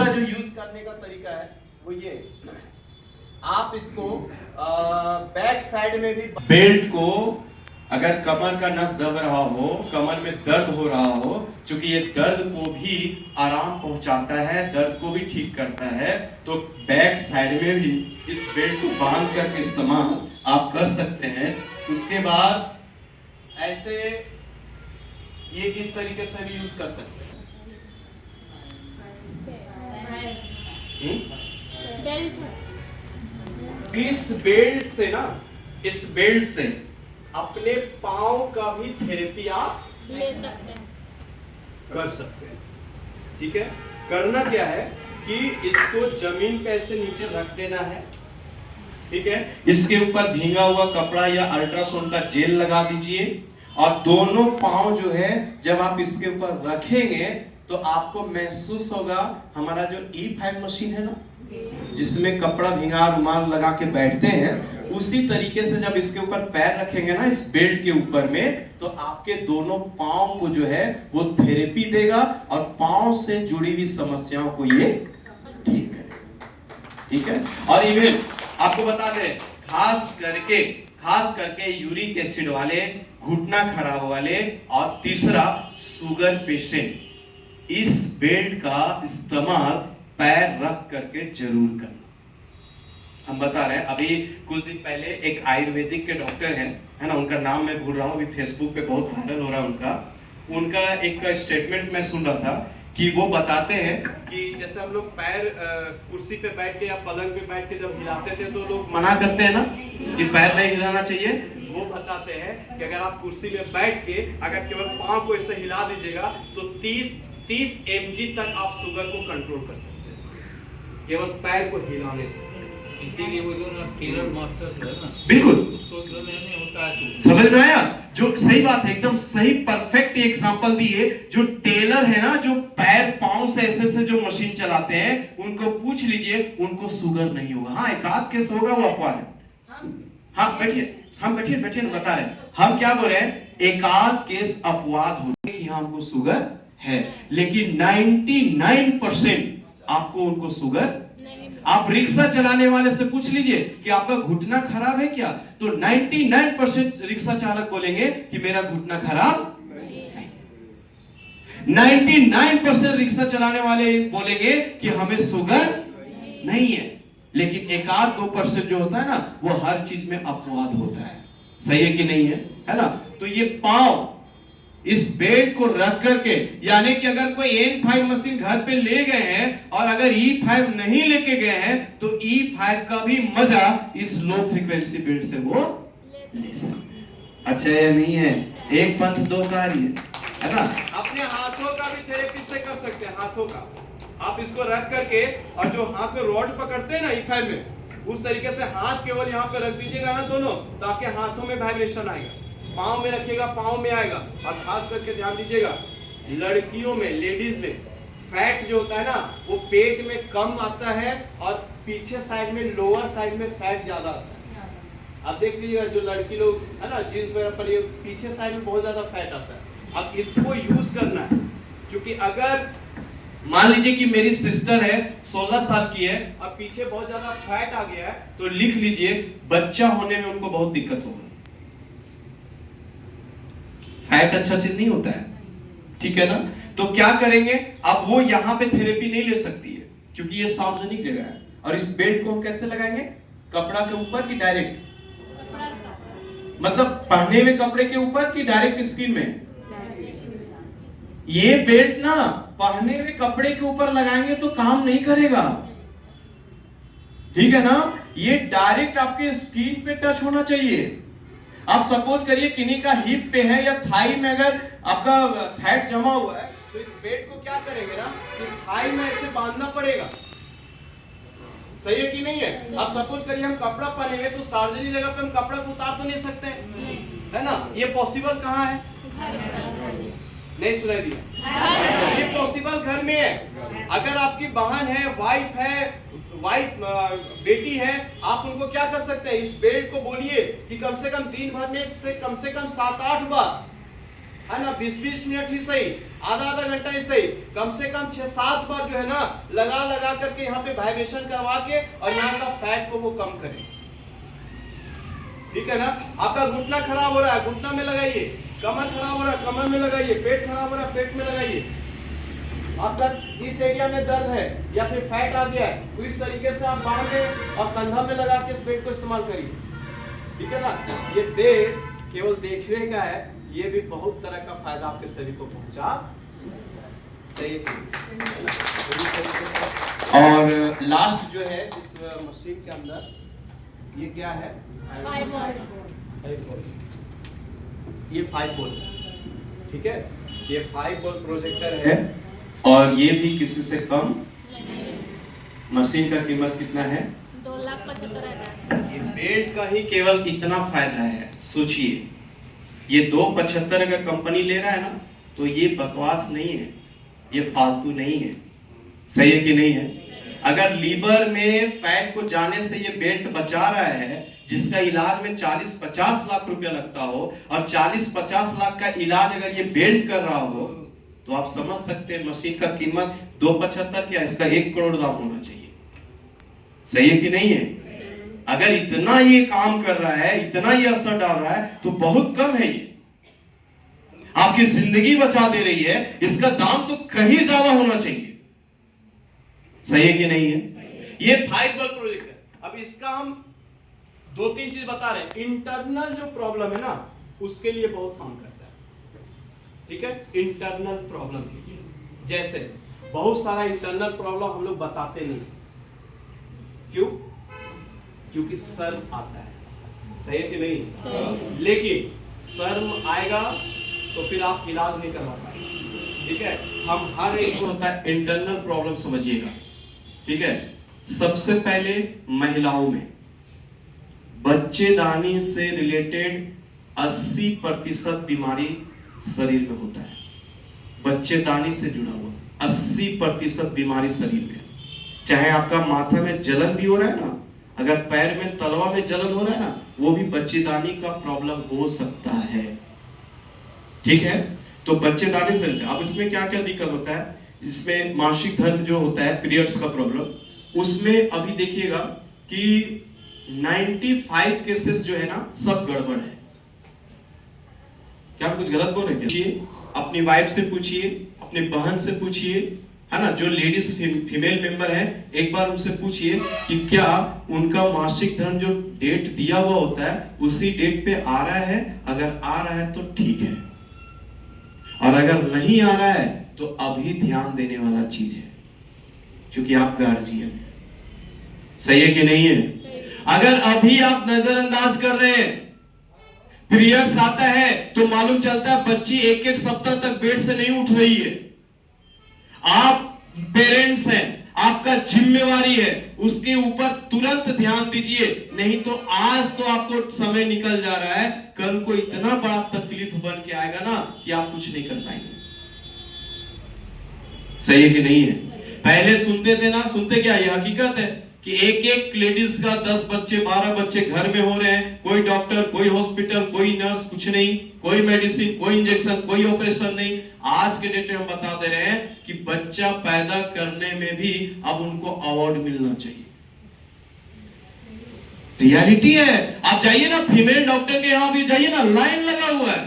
A: जो यूज करने का तरीका है वो ये, आप इसको बैक साइड में भी बेल्ट को, अगर कमर का नस दब रहा हो, कमर में दर्द हो रहा हो, क्योंकि ये दर्द को भी आराम पहुंचाता है, दर्द को भी ठीक करता है, तो बैक साइड में भी इस बेल्ट को बांध कर इस्तेमाल आप कर सकते हैं। उसके बाद ऐसे ये इस तरीके से भी यूज कर सकते हैं। इस बेल्ट से ना, इस बेल्ट से अपने पांव का भी थेरेपी आप
B: ले सकते हैं,
A: कर सकते हैं। ठीक है। करना क्या है कि इसको जमीन पे ऐसे नीचे रख देना है। ठीक है। इसके ऊपर भींगा हुआ कपड़ा या अल्ट्रासाउंड का जेल लगा दीजिए, और दोनों पांव जो है जब आप इसके ऊपर रखेंगे तो आपको महसूस होगा, हमारा जो E5 मशीन है ना, जिसमें कपड़ा भींगा रुमाल लगा के बैठते हैं, उसी तरीके से जब इसके ऊपर पैर रखेंगे ना, इस बेल्ट के ऊपर में, तो आपके दोनों पांव को जो है वो थेरेपी देगा और पांव से जुड़ी हुई समस्याओं को ये ठीक करेगा। ठीक है। और इवन आपको बता दें, खास करके यूरिक एसिड वाले, घुटना खराब वाले, और तीसरा शुगर पेशेंट, इस बेल्ट का इस्तेमाल पैर रख करके जरूर करना। हम बता रहे हैं, अभी कुछ दिन पहले एक आयुर्वेदिक के डॉक्टर हैं, है ना, उनका नाम मैं भूल रहा हूँ, अभी फेसबुक पे बहुत वायरल हो रहा है उनका एक स्टेटमेंट मैं सुन रहा था कि वो बताते हैं कि जैसे हम लोग पैर कुर्सी पे बैठ के या पलंग पे बैठ के जब हिलाते थे तो लोग मना करते हैं ना कि पैर नहीं हिलाना चाहिए। वो बताते हैं कि अगर आप कुर्सी में बैठ के अगर केवल पांव को ऐसे हिला दीजिएगा तो 30 mg तक आप शुगर को कंट्रोल कर सकते हैं, केवल पैर को हिलाने से।
D: इसीलिए वो जो ना टेलर मास्टर है ना,
A: बिल्कुल
D: उसको जो नहीं होता है तो
A: समझ में आया। जो सही बात है, एकदम सही परफेक्ट एग्जांपल दिए। जो टेलर है ना, जो पैर पांव से ऐसे जो मशीन चलाते हैं, उनको पूछ लीजिए, उनको शुगर नहीं होगा। हाँ, एक आध केस होगा, वो अफवाह है। हाँ बैठिए, हम बैठिए बता रहे हैं, हम क्या बोल रहे हैं, एक आध केस अपवाद होने कि हाँ हमको शुगर है, लेकिन 99% आपको उनको शुगर। आप रिक्शा चलाने वाले से पूछ लीजिए कि आपका घुटना खराब है क्या, तो 99% रिक्शा चालक बोलेंगे कि मेरा घुटना खराब नहीं। 99% रिक्शा चलाने वाले बोलेंगे कि हमें शुगर नहीं है, लेकिन एक आध 2% जो होता है ना, वो हर चीज में अपवाद होता है। सही है कि नहीं है ना। तो ये पांव इस बेल्ट को रख करके, यानी कि अगर कोई N5 मशीन घर पे ले गए हैं और अगर E5 नहीं लेके गए हैं, तो E5 का भी मजा इस लो फ्रीक्वेंसी बेल्ट से वो ले सकते हैं। अच्छा है या नहीं है? एक पंथ दो कार्य, है ना। अपने हाथों का भी थेरेपी से कर सकते हैं। हाथों का आप इसको रख करके, और जो हाथ में रॉड पकड़ते हैं ना E5 में, उस तरीके से हाथ केवल यहाँ पे रख दीजिएगा ना दोनों, तो आपके हाथों में वाइब्रेशन आएगा। पाँव में रखिएगा, पाँव में आएगा। और खास करके ध्यान दीजिएगा, लड़कियों में, लेडीज में फैट जो होता है ना, वो पेट में कम आता है और पीछे साइड में, लोअर साइड में फैट ज्यादा आता है। आप देख लीजिएगा, जो लड़की लोग है ना, जींस वगैरह पर, पीछे साइड में बहुत ज्यादा फैट आता है। अब इसको यूज करना है, क्योंकि अगर मान लीजिए कि मेरी सिस्टर है, 16 साल की है, अब पीछे बहुत ज्यादा फैट आ गया है, तो लिख लीजिए, बच्चा होने में उनको बहुत दिक्कत होगा। फैट अच्छा चीज नहीं होता है, ठीक है ना। तो क्या करेंगे, अब वो यहाँ पे थेरेपी नहीं ले सकती है, क्योंकि ये सार्वजनिक जगह है। और इस बेल्ट को हम कैसे लगाएंगे, कपड़ा के ऊपर कि डायरेक्ट, मतलब पहने हुए कपड़े के ऊपर कि डायरेक्ट स्किन में। ये बेल्ट ना पहने हुए कपड़े के ऊपर लगाएंगे तो काम नहीं करेगा, ठीक है ना। ये डायरेक्ट आपके स्किन पे टच होना चाहिए। आप सपोज करिए किन्हीं का हिप पे है या थाई में अगर आपका फैट जमा हुआ है, तो इस बेल्ट को क्या करेंगे ना कि थाई में ऐसे बांधना पड़ेगा। सही है कि नहीं है। अब सपोज करिए हम कपड़ा पहनेंगे, तो सार्वजनिक जगह पे हम कपड़ा को उतार तो नहीं सकते, है ना। ये पॉसिबल कहाँ है, नहीं सुनाई दिया। ये पॉसिबल घर में है। अगर आपकी बहन है, वाइफ है,
C: वाइफ बेटी है, आप उनको क्या कर सकते हैं, इस बेल्ट को बोलिए कि कम से कम दिन भर में से कम 7-8 बार, है ना, 20-20 मिनट ही सही, आधा घंटा ही सही, कम से कम 6-7 बार जो है ना लगा करके यहाँ पे वाइब्रेशन करवा के और यहाँ का फैट को वो कम करें। ठीक है ना। आपका घुटना खराब हो रहा है, घुटना में लगाइए, कमर खराब हो रहा है, कमर में लगाइए, पेट खराब हो रहा है, पेट में लगाइए। आपका इस एरिया में दर्द है या फिर फैट आ गया है, तो इस तरीके से आप बाहों में और कंधा में लगा के इस बेल्ट को इस्तेमाल करिए। ठीक है ना। ये बेल्ट केवल देखने का है, ये भी बहुत तरह का फायदा आपके शरीर को पहुंचा सही। और लास्ट जो है इस मशीन के अंदर ये क्या है, ये 5 वोल्ट, ठीक है, ये 5 वोल्ट प्रोजेक्टर है और ये भी किसी से कम। मशीन का कीमत कितना है,
B: 2,75,000।
C: ये बेल्ट का ही केवल इतना फायदा है। सोचिए ये 275 का कंपनी ले रहा है ना, तो ये बकवास नहीं है, ये फालतू नहीं है। सही है कि नहीं है। अगर लीवर में फैट को जाने से ये बेल्ट बचा रहा है, जिसका इलाज में 40-50 लाख रुपया लगता हो, और 40-50 लाख का इलाज अगर ये बेल्ट कर रहा हो, तो आप समझ सकते हैं मशीन का कीमत 275 क्या, इसका 1 करोड़ दाम होना चाहिए। सही है कि नहीं है। अगर इतना ये काम कर रहा है, इतना ये असर डाल रहा है, तो बहुत कम है, ये आपकी जिंदगी बचा दे रही है, इसका दाम तो कहीं ज्यादा होना चाहिए। सही है कि नहीं है। ये 5 वोल्ट प्रोजेक्टर। अब इसका हम 2-3 चीज बता रहे हैं। इंटरनल जो प्रॉब्लम है ना, उसके लिए बहुत काम करता है। ठीक है, इंटरनल प्रॉब्लम, जैसे बहुत सारा इंटरनल प्रॉब्लम हम लोग बताते नहीं। क्यों? क्योंकि शर्म आता है। सही है कि नहीं। लेकिन शर्म आएगा तो फिर आप इलाज नहीं करवा पाएंगे। ठीक है, हम हर एक को होता है इंटरनल प्रॉब्लम, समझिएगा। ठीक है, सबसे पहले महिलाओं में बच्चेदानी से रिलेटेड 80% बीमारी शरीर में होता है। बच्चेदानी से जुड़ा हुआ 80% बीमारी शरीर में। चाहे आपका माथा में जलन भी हो रहा है ना, अगर पैर में तलवा में जलन हो रहा है ना, वो भी बच्चेदानी का प्रॉब्लम हो सकता है। ठीक है, तो बच्चेदानी से। अब इसमें क्या क्या दिक्कत होता है, इसमें मासिक धर्म जो होता है, पीरियड्स का प्रॉब्लम, उसमें अभी देखिएगा कि 95 केसेस जो है ना, सब गड़बड़ है। क्या कुछ गलत बोल रहे हैं? अपनी वाइफ से पूछिए, अपनी बहन से पूछिए, है ना, जो लेडीज फीमेल मेंबर है, एक बार उनसे पूछिए कि क्या उनका मासिक धर्म जो डेट दिया हुआ होता है उसी डेट पे आ रहा है। अगर आ रहा है तो ठीक है, और अगर नहीं आ रहा है तो अभी ध्यान देने वाला चीज है, क्योंकि आप गार्जियन है। सही है कि नहीं है। अगर अभी आप नजरअंदाज कर रहे हैं, पीरियड्स आता है तो मालूम चलता है बच्ची 1-1 सप्ताह तक बेड से नहीं उठ रही है। आप पेरेंट्स हैं, आपका जिम्मेवारी है, उसके ऊपर तुरंत ध्यान दीजिए, नहीं तो आज तो आपको समय निकल जा रहा है, कल को इतना बड़ा तकलीफ बन के आएगा ना कि आप कुछ नहीं कर पाएंगे। सही है कि नहीं है। पहले सुनते थे ना, सुनते क्या, ये हकीकत है कि एक लेडीज का 10 बच्चे 12 बच्चे घर में हो रहे हैं, कोई डॉक्टर, कोई हॉस्पिटल, कोई नर्स, कुछ नहीं, कोई मेडिसिन, कोई इंजेक्शन, कोई ऑपरेशन नहीं। आज के डेट में हम बता दे रहे हैं कि बच्चा पैदा करने में भी अब उनको अवार्ड मिलना चाहिए। रियलिटी है। आप जाइए ना फीमेल डॉक्टर के यहां भी जाइए ना, लाइन लगा हुआ है।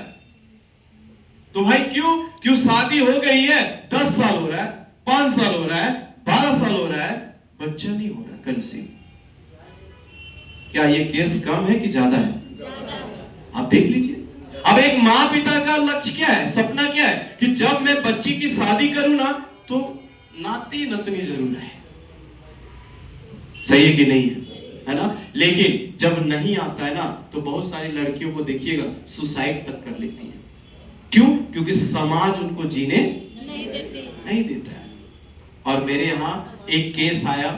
C: तो भाई क्यों शादी हो गई है, 10 साल हो रहा है, 5 साल हो रहा है, 12 साल हो रहा है, बच्चा नहीं हो रहा कंसीव। क्या ये केस कम है कि ज्यादा है? आप देख लीजिए। अब एक माँ पिता का लक्ष्य क्या है, सपना क्या है कि जब मैं बच्ची की शादी करूं ना, तो नाती नतनी जरूर है। सही है कि नहीं है ना। लेकिन जब नहीं आता है ना, तो बहुत सारी लड़कियों को देखिएगा सुसाइड तक कर लेती है। क्यों? क्योंकि समाज उनको जीने नहीं देता है। और मेरे यहाँ एक केस आया,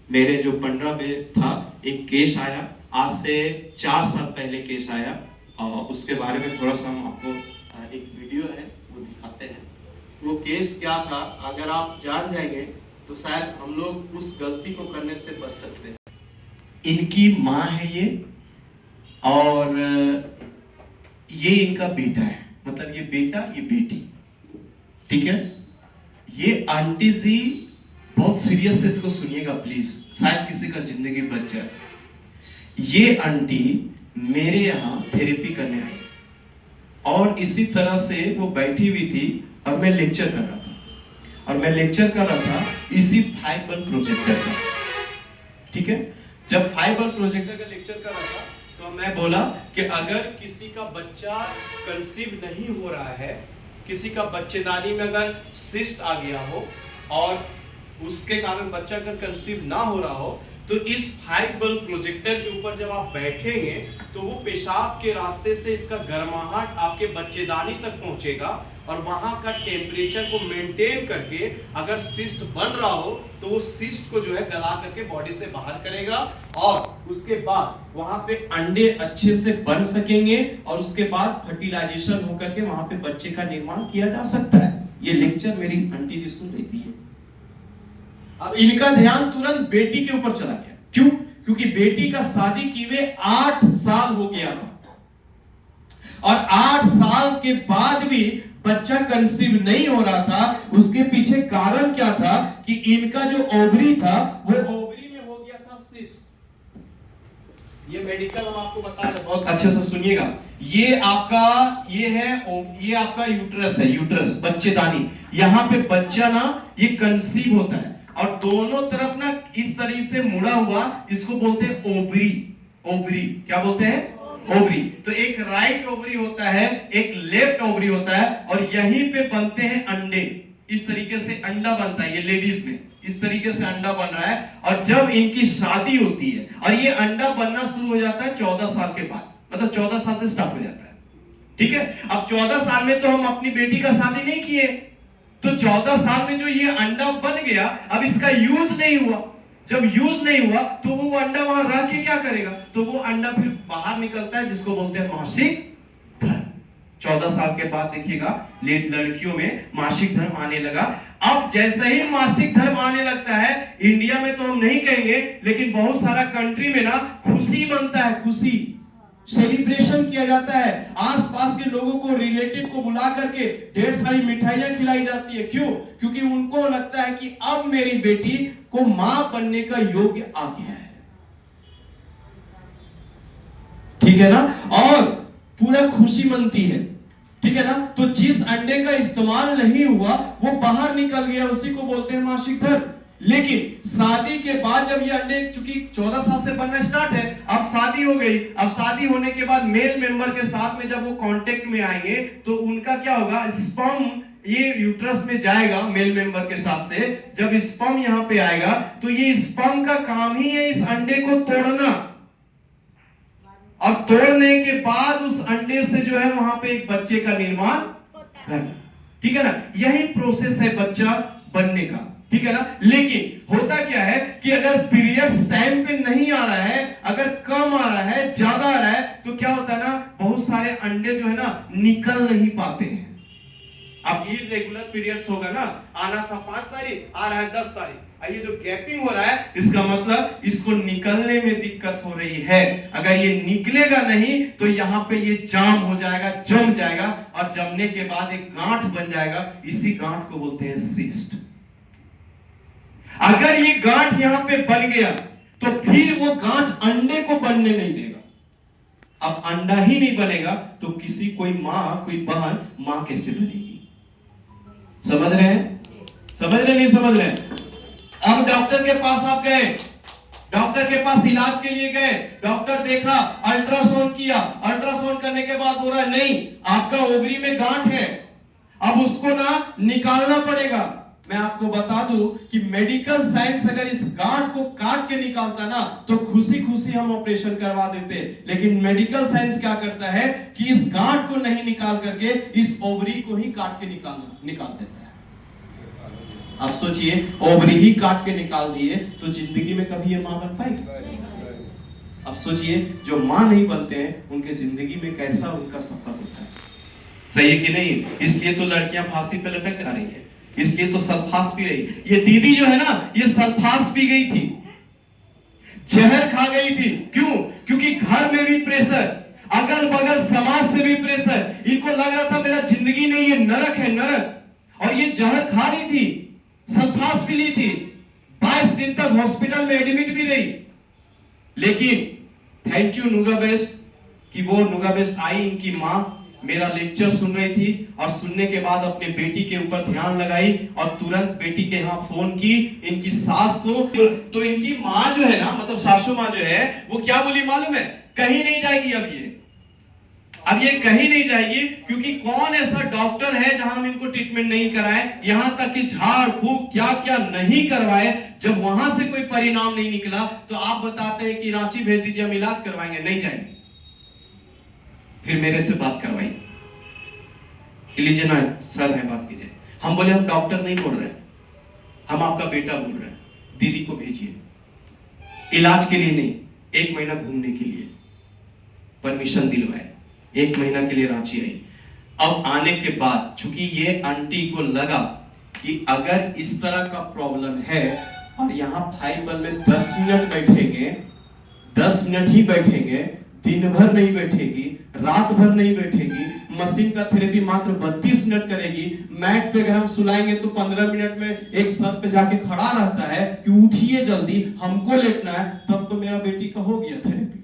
C: मेरे जो 15 में था, एक केस आया, आज से 4 साल पहले केस आया, और उसके बारे में थोड़ा सा हम आपको एक वीडियो है वो दिखाते हैं। वो केस क्या था, अगर आप जान जाएंगे तो तो शायद हम लोग उस गलती को करने से बच सकते हैं।
A: इनकी माँ है ये, और ये इनका बेटा है, मतलब ये बेटा ये बेटी, ठीक है। ये आंटी जी बहुत सीरियस से इसको सुनिएगा प्लीज, शायद किसी का जिंदगी बच जाए। ये आंटी मेरे यहाँ थेरेपी करने आई और इसी तरह से वो बैठी हुई थी और मैं लेक्चर कर रहा था, और मैं लेक्चर कर रहा था इसी 5 बल्ब प्रोजेक्टर का, ठीक है। जब 5 बल्ब प्रोजेक्टर का लेक्चर कर रहा था तो मैं बोला कि अगर किसी का बच्चा कंसीव नहीं हो रहा है, किसी का बच्चेदानी में अगर सिस्ट आ गया हो और उसके कारण बच्चा अगर कंसीव ना हो रहा हो, तो इस 5 बल्ब प्रोजेक्टर के ऊपर जब आप बैठेंगे तो वो पेशाब के रास्ते से इसका गर्माहट आपके बच्चेदानी तक पहुंचेगा और वहां का टेम्परेचर को मेंटेन करके अगर सिस्ट बन रहा हो तो वो सिस्ट को जो है गला करके बॉडी से बाहर करेगा, और उसके बाद वहां पे अंडे अच्छे से बन सकेंगे और उसके बाद फर्टिलाइजेशन होकर के वहां पे बच्चे का निर्माण किया जा सकता है। ये लेक्चर मेरी आंटी जी सुन रही थी। अब इनका ध्यान तुरंत बेटी के ऊपर चला गया। क्यों? क्योंकि बेटी का शादी किए हुए 8 साल हो गया था और 8 साल के बाद भी बच्चा कंसीव नहीं हो रहा था। उसके पीछे कारण क्या था कि इनका जो ओवरी था वो ओवरी में हो गया था सिस्ट। ये मेडिकल हम आपको बता रहे हैं, बहुत अच्छे से सुनिएगा। ये आपका यूट्रस है, यूट्रस बच्चेदानी। यहाँ पे बच्चा ना ये कंसीव होता है और दोनों तरफ ना इस तरीके से मुड़ा हुआ, इसको बोलते हैं ओवरी। ओवरी क्या बोलते हैं? ओवरी। तो एक राइट ओवरी होता है, एक लेफ्ट ओवरी होता है, और यहीं पे बनते हैं अंडे। इस तरीके से अंडा बनता है, ये लेडीज में इस तरीके से अंडा बन रहा है। और जब इनकी शादी होती है और ये अंडा बनना शुरू हो जाता है 14 साल के बाद, मतलब 14 साल से स्टार्ट हो जाता है, ठीक है। अब 14 साल में तो हम अपनी बेटी का शादी नहीं किए, तो 14 साल में जो ये अंडा बन गया, अब इसका यूज नहीं हुआ। जब यूज नहीं हुआ तो वो अंडा वहां रह के क्या करेगा? तो वो अंडा फिर बाहर निकलता है, जिसको बोलते हैं मासिक धर्म। 14 साल के बाद देखिएगा लड़कियों में मासिक धर्म आने लगा। अब जैसे ही मासिक धर्म आने लगता है, इंडिया में तो हम नहीं कहेंगे, लेकिन बहुत सारा कंट्री में ना खुशी मनता है, खुशी सेलिब्रेशन किया जाता है। आसपास के लोगों को, रिलेटिव को बुला करके ढेर सारी मिठाइयां खिलाई जाती है। क्यों? क्योंकि उनको लगता है कि अब मेरी बेटी को मां बनने का योग्य आ गया है, ठीक है ना। और पूरा खुशी मनती है, ठीक है ना। तो जिस अंडे का इस्तेमाल नहीं हुआ वो बाहर निकल गया, उसी को बोलते हैं मासिक धर्म। लेकिन शादी के बाद जब ये अंडे, चूंकि 14 साल से बनना स्टार्ट है, अब शादी हो गई। अब शादी होने के बाद मेल मेंबर के साथ में जब वो कांटेक्ट में आएंगे तो उनका क्या होगा? स्पर्म ये यूट्रस में जाएगा मेल मेंबर के साथ से। जब स्पर्म यहां पे आएगा तो ये स्पर्म का काम ही है इस अंडे को तोड़ना, और तोड़ने के बाद उस अंडे से जो है वहां पे एक बच्चे का निर्माण करना, ठीक है ना। यही प्रोसेस है बच्चा बनने का, ठीक है ना। लेकिन होता क्या है कि अगर पीरियड्स टाइम पे नहीं आ रहा है, अगर कम आ रहा है, ज्यादा आ रहा है, तो क्या होता है ना, बहुत सारे अंडे जो है ना निकल नहीं पाते हैं। अब इरेगुलर पीरियड्स होगा ना, आना था 5 तारीख, आ रहा है 10 तारीख। ये जो गैपिंग हो रहा है, इसका मतलब इसको निकलने में दिक्कत हो रही है। अगर ये निकलेगा नहीं तो यहाँ पे ये जाम हो जाएगा, जम जाएगा, और जमने के बाद एक गांठ बन जाएगा। इसी गांठ को बोलते हैं सिस्ट। अगर ये गांठ यहां पे बन गया तो फिर वो गांठ अंडे को बनने नहीं देगा। अब अंडा ही नहीं बनेगा तो किसी कोई मां, कोई बहन मां कैसे बनेगी? समझ रहे हैं? समझ रहे नहीं समझ रहे? अब डॉक्टर के पास आप गए, डॉक्टर के पास इलाज के लिए गए, डॉक्टर देखा, अल्ट्रासाउंड किया, अल्ट्रासाउंड करने के बाद बोला नहीं, आपका ओवरी में गांठ है, अब उसको ना निकालना पड़ेगा। मैं आपको बता दूं कि मेडिकल साइंस अगर इस गांठ को काट के निकालता ना तो खुशी खुशी हम ऑपरेशन करवा देते, लेकिन मेडिकल साइंस क्या करता है कि इस गांठ को नहीं निकाल करके इस ओवरी को ही काट के निकाल देता है। आप सोचिए, ओवरी ही काट के निकाल दिए तो जिंदगी में कभी ये मां बन पाएगी? अब सोचिए, जो मां नहीं बनते हैं उनके जिंदगी में कैसा उनका सफर होता है। सही है कि नहीं? इसलिए तो लड़कियां फांसी पे लटक जा रही है। इसलिए तो सल्फास पी रही। ये दीदी जो है ना, ये सल्फास पी गई थी, जहर खा गई थी। क्यों? क्योंकि घर में भी प्रेशर, अगल बगल समाज से भी प्रेशर। इनको लग रहा था मेरा जिंदगी नहीं, ये नरक है, नरक। और ये जहर खा ली थी, सल्फास पी ली थी, 22 दिन तक हॉस्पिटल में एडमिट भी रही। लेकिन थैंक यू नुगा बेस्ट कि वो नुगा बेस्ट आई, इनकी मां मेरा लेक्चर सुन रही थी और सुनने के बाद अपने बेटी के ऊपर ध्यान लगाई और तुरंत बेटी के यहाँ फोन की इनकी सास को। तो इनकी माँ जो है ना, मतलब सासू माँ जो है, वो क्या बोली मालूम है? कहीं नहीं जाएगी अब ये कहीं नहीं जाएगी, क्योंकि कौन ऐसा डॉक्टर है जहां हम इनको ट्रीटमेंट नहीं कराए, यहां तक कि झाड़ फूक क्या क्या नहीं करवाए। जब वहां से कोई परिणाम नहीं निकला तो आप बताते हैं कि रांची भेज दीजिए, हम इलाज करवाएंगे। नहीं जाएंगे। फिर मेरे से बात करवाई, लीजिए ना सर है, बात कीजिए। हम बोले हम डॉक्टर नहीं बोल रहे, हम आपका बेटा बोल रहे हैं, दीदी को भेजिए इलाज के लिए नहीं, 1 महीना घूमने के लिए परमिशन दिलवाए। 1 महीना के लिए रांची आई। अब आने के बाद चूंकि ये आंटी को लगा कि अगर इस तरह का प्रॉब्लम है और यहाँ फाइबर में 10 मिनट बैठेंगे, 10 मिनट ही बैठेंगे, दिन भर नहीं बैठेगी, रात भर नहीं बैठेगी, मशीन का थेरेपी मात्र 32 मिनट करेगी, मैट पे अगर हम सुलाएंगे तो 15 मिनट में एक सर पे जाके खड़ा रहता है कि उठिए जल्दी, हमको लेटना है, तब तो मेरा बेटी का हो गया थेरेपी।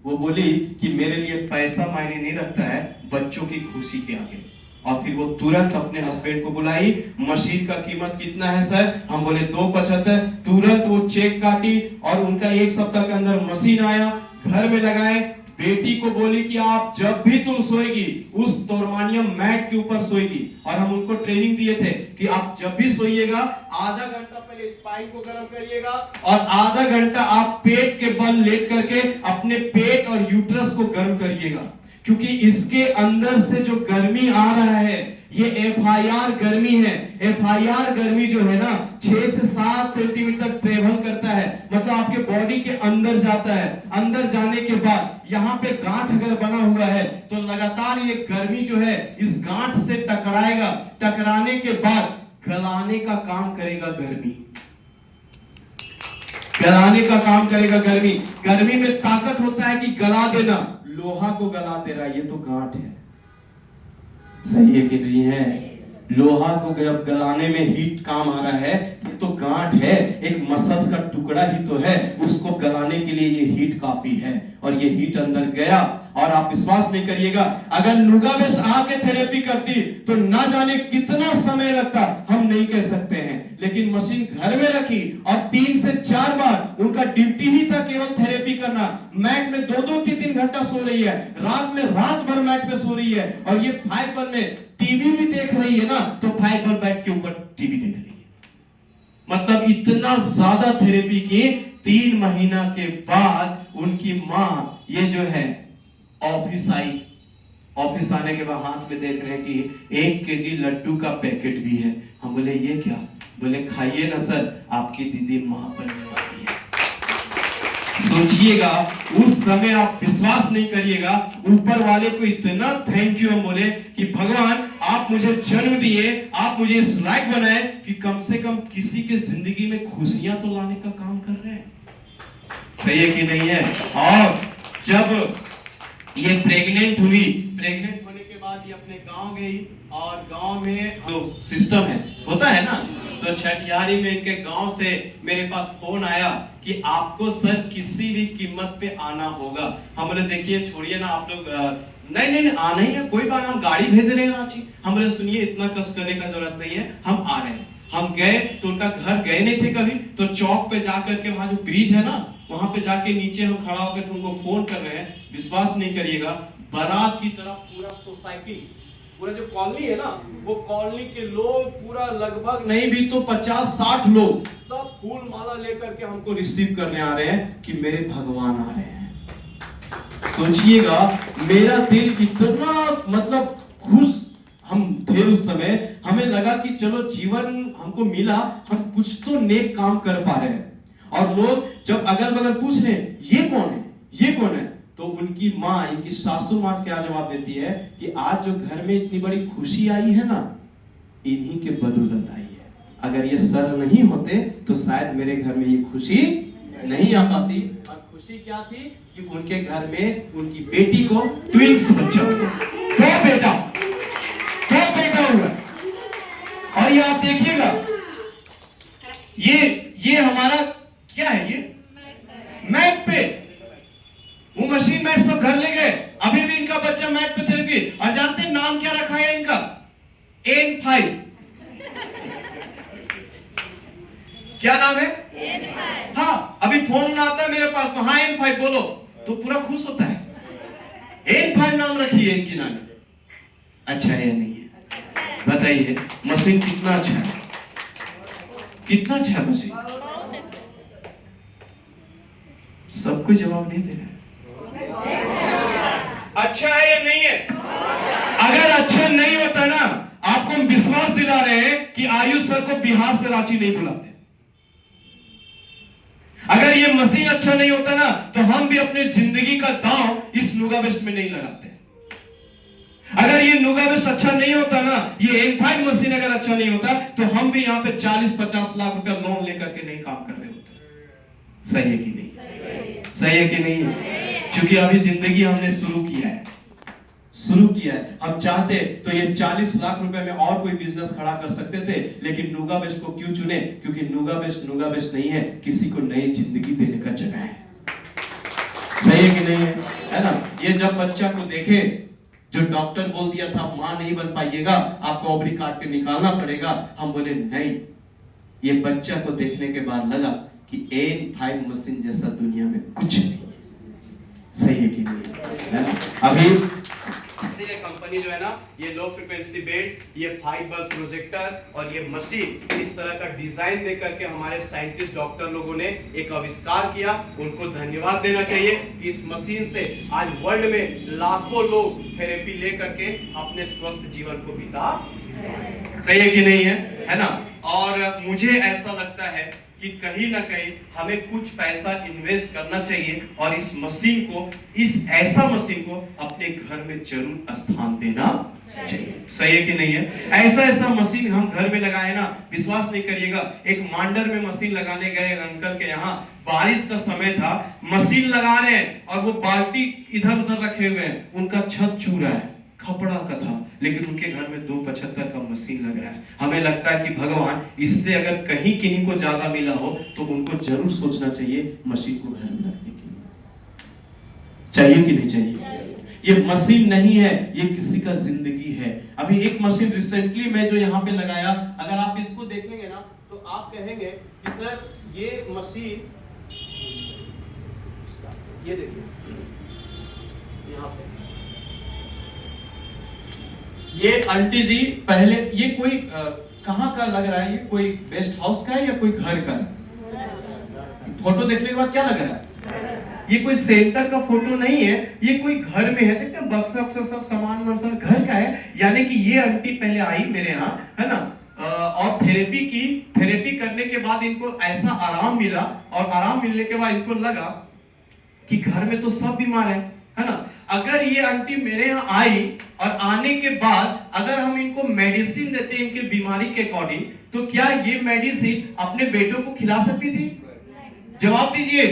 A: वो बोली कि मेरे लिए पैसा मायने नहीं रखता है, बच्चों की खुशी के आगे। और फिर वो तुरंत अपने हस्बैंड को बुलाई। मशीन का कीमत कितना है सर? हम बोले 275। तुरंत वो चेक काटी और उनका 1 सप्ताह के अंदर मशीन आया, घर में लगाए। बेटी को बोली कि आप जब भी तुम सोएगी उस तोरमानियम मैट के ऊपर सोएगी। और हम उनको ट्रेनिंग दिए थे कि आप जब भी सोइएगा आधा घंटा पहले स्पाइन को गर्म करिएगा और आधा घंटा आप पेट के बल लेट करके अपने पेट और यूट्रस को गर्म करिएगा, क्योंकि इसके अंदर से जो गर्मी आ रहा है ये FIR गर्मी है। FIR गर्मी जो है ना 6 से 7 सेंटीमीटर ट्रेवल करता है, मतलब आपके बॉडी के अंदर जाता है। अंदर जाने के बाद यहाँ पे गांठ अगर बना हुआ है तो लगातार ये गर्मी जो है इस गांठ से टकराएगा। टकराने के बाद गलाने का काम करेगा गर्मी, गलाने का काम करेगा गर्मी। गर्मी में ताकत होता है कि गला देना, लोहा को गला दे रहा है, ये तो गांठ है। सही है कि नहीं है? लोहा को जब गलाने में हीट काम आ रहा है, ये तो गांठ है, एक मसल्स का टुकड़ा ही तो है, उसको गलाने के लिए ये हीट काफी है। और ये हीट अंदर गया और आप विश्वास नहीं करिएगा, अगर नुगाबेस आके थेरेपी करती तो ना जाने कितना समय लगता, हम नहीं कह सकते हैं। लेकिन मशीन घर में रखी और 3 से 4 बार उनका ड्यूटी ही था केवल थेरेपी करना। मैट में 2-2, 3-3 घंटा सो रही है, रात में रात भर मैट पे सो रही है। और ये फाइबर में टीवी भी देख रही है ना, तो फाइबर बेड के ऊपर टीवी देख रही है। मतलब इतना ज्यादा थेरेपी की। 3 महीना के बाद उनकी माँ ये जो है ऑफिस आई। ऑफिस आने के बाद हाथ में देख रहे हैं कि 1 केजी लड्डू का पैकेट भी है। हम बोले ये क्या? बोले खाइए ना सर, आपकी दीदी मां बनने वाली है। सोचिएगा, उस समय आप विश्वास नहीं करिएगा, ऊपर वाले को इतना थैंक यू हम बोले कि भगवान आप मुझे जन्म दिए, आप मुझे इस लायक बनाए कि कम से कम किसी के जिंदगी में खुशियां तो लाने का काम कर रहे हैं। सही है कि नहीं है? और जब ये प्रेग्नेंट हुई, प्रेग्नेंट होने के बाद ये अपने गांव गई और गांव में जो सिस्टम है होता है ना, तो छठियारी में इनके गांव से मेरे पास फोन आया कि आपको सर किसी भी कीमत पे आना होगा। हम बोले देखिए छोड़िए ना आप लोग, नहीं आना ही है, कोई बात, हम गाड़ी भेज रहे हैं रांची। हम बोले सुनिए इतना कष्ट करने का जरूरत नहीं है, हम आ रहे हैं। हम गए तो उनका घर गए नहीं थे कभी, तो चौक पे जाकर के वहां जो ब्रिज है ना, वहां पे जाके नीचे हम खड़ा होकर उनको फोन कर रहे हैं। विश्वास नहीं करिएगा, बारात की तरफ पूरा सोसाइटी, पूरा जो कॉलोनी है ना, वो कॉलोनी के लोग पूरा लगभग नहीं भी तो 50-60 लोग सब फूल माला लेकर के हमको रिसीव करने आ रहे हैं कि मेरे भगवान आ रहे हैं। सोचिएगा, मेरा दिल इतना मतलब खुश हम थे उस समय। हमें लगा कि चलो जीवन हमको मिला, हम कुछ तो नेक काम कर पा रहे हैं। और लोग जब अगल बगल पूछ रहे ये कौन है, ये कौन है, तो उनकी माँ, इनकी सासू माँ क्या जवाब देती है कि आज जो घर में इतनी बड़ी खुशी आई है ना,
C: इन्हीं के बदौलत आई है। अगर ये सर नहीं होते तो शायद मेरे घर में ये खुशी नहीं आ पाती। और खुशी क्या थी कि उनके घर में उनकी बेटी को ट्विंस बच्चा हुआ, दो बेटा हुआ। और ये आप देखिएगा, ये हमारा क्या है, ये मैट पे, वो मशीन मैट सब घर ले गए। अभी भी इनका बच्चा मैट पे थेरेपी। और जानते हैं नाम क्या रखा है इनका? N5। क्या नाम है? N5। हाँ, अभी फोन आता है मेरे पास तो हाँ N5 बोलो तो पूरा खुश होता है। N5 नाम रखी है इनकी नानी। अच्छा है या नहीं है? बताइए मशीन कितना अच्छा है, कितना अच्छा मशीन। सब कोई जवाब नहीं दे रहा है। अच्छा है या नहीं है? अगर अच्छा नहीं होता ना, आपको हम विश्वास दिला रहे हैं कि आयुष सर को बिहार से रांची नहीं बुलाते। अगर ये मशीन अच्छा नहीं होता ना, तो हम भी अपने जिंदगी का दांव इस नुगा वेस्ट में नहीं लगाते। अगर ये नुगा वेस्ट अच्छा नहीं होता ना, ये N5 मशीन अगर अच्छा नहीं होता, तो हम भी यहाँ पे 40-50 लाख रुपया लोन लेकर के नहीं काम कर रहे होते। सही है कि नहीं? सही है कि नहीं है? क्योंकि अभी जिंदगी हमने शुरू किया है। हम चाहते तो ये 40 लाख रुपए में और कोई बिजनेस खड़ा कर सकते थे, लेकिन नुगा वेस्ट को क्यों चुने? क्योंकि नुगा वेस्ट नहीं है, किसी को नई जिंदगी देने का जगह है। सही है कि नहीं है ना? ये जब बच्चा को देखे, जो डॉक्टर बोल दिया था मां नहीं बन पाइएगा, आपको ओवरी काट के निकालना पड़ेगा, हम बोले नहीं। ये बच्चा को देखने के बाद लगा कि N5 मशीन जैसा दुनिया में कुछ नहीं। सही है कि नहीं है ना? अभी इसीलिए कंपनी जो है ना, ये लो फ्रीक्वेंसी बेड, ये फाइबर प्रोजेक्टर और ये मशीन इस तरह का डिजाइन दे करके हमारे साइंटिस्ट डॉक्टर लोगों ने एक आविष्कार किया। उनको धन्यवाद देना चाहिए कि इस मशीन से आज वर्ल्ड में लाखों लोग थेरेपी ले करके अपने स्वस्थ जीवन को बिता। सही है कि नहीं है ना? और मुझे ऐसा लगता है कि कहीं ना कहीं हमें कुछ पैसा इन्वेस्ट करना चाहिए और इस मशीन को, इस ऐसा मशीन को अपने घर में जरूर स्थान देना चाहिए। सही है कि नहीं है? ऐसा मशीन हम घर में लगाए ना, विश्वास नहीं करिएगा। एक मांडर में मशीन लगाने गए अंकल के यहाँ, बारिश का समय था, मशीन लगा रहे हैं और वो बाल्टी इधर उधर रखे हुए हैं, उनका छत छू रहा है, खपड़ा का था, लेकिन उनके घर में 275 का मशीन लग रहा है। हमें लगता है कि भगवान, इससे अगर कहीं किन्हीं को ज्यादा मिला हो तो उनको जरूर सोचना चाहिए मशीन को घर में रखने के लिए। चाहिए कि नहीं चाहिए? ये मशीन नहीं है, ये किसी का जिंदगी है। अभी एक मशीन रिसेंटली मैं जो यहाँ पे लगाया, अगर आप इसको देखेंगे ना तो आप कहेंगे कि सर ये मशीन, ये देखिए यहाँ पे ये आंटी जी, पहले ये कोई कहाँ का लग रहा है? ये कोई गेस्ट हाउस का है या कोई घर का है? फोटो देखने के बाद क्या लग रहा है? ये कोई सेंटर का फोटो नहीं है, ये कोई घर में है। देखते हैं बक्सा बक्सा सब सामान सब घर का है। यानी कि ये आंटी पहले आई मेरे यहाँ, है ना, और थेरेपी की। थेरेपी करने के बाद इनको ऐसा आराम मिला, और आराम मिलने के बाद इनको लगा कि घर में तो सब बीमार है ना। अगर ये आंटी मेरे यहाँ आई और आने के बाद अगर हम इनको मेडिसिन देते इनके बीमारी के अकॉर्डिंग, तो क्या ये मेडिसिन अपने बेटों को खिला सकती थी? जवाब दीजिए।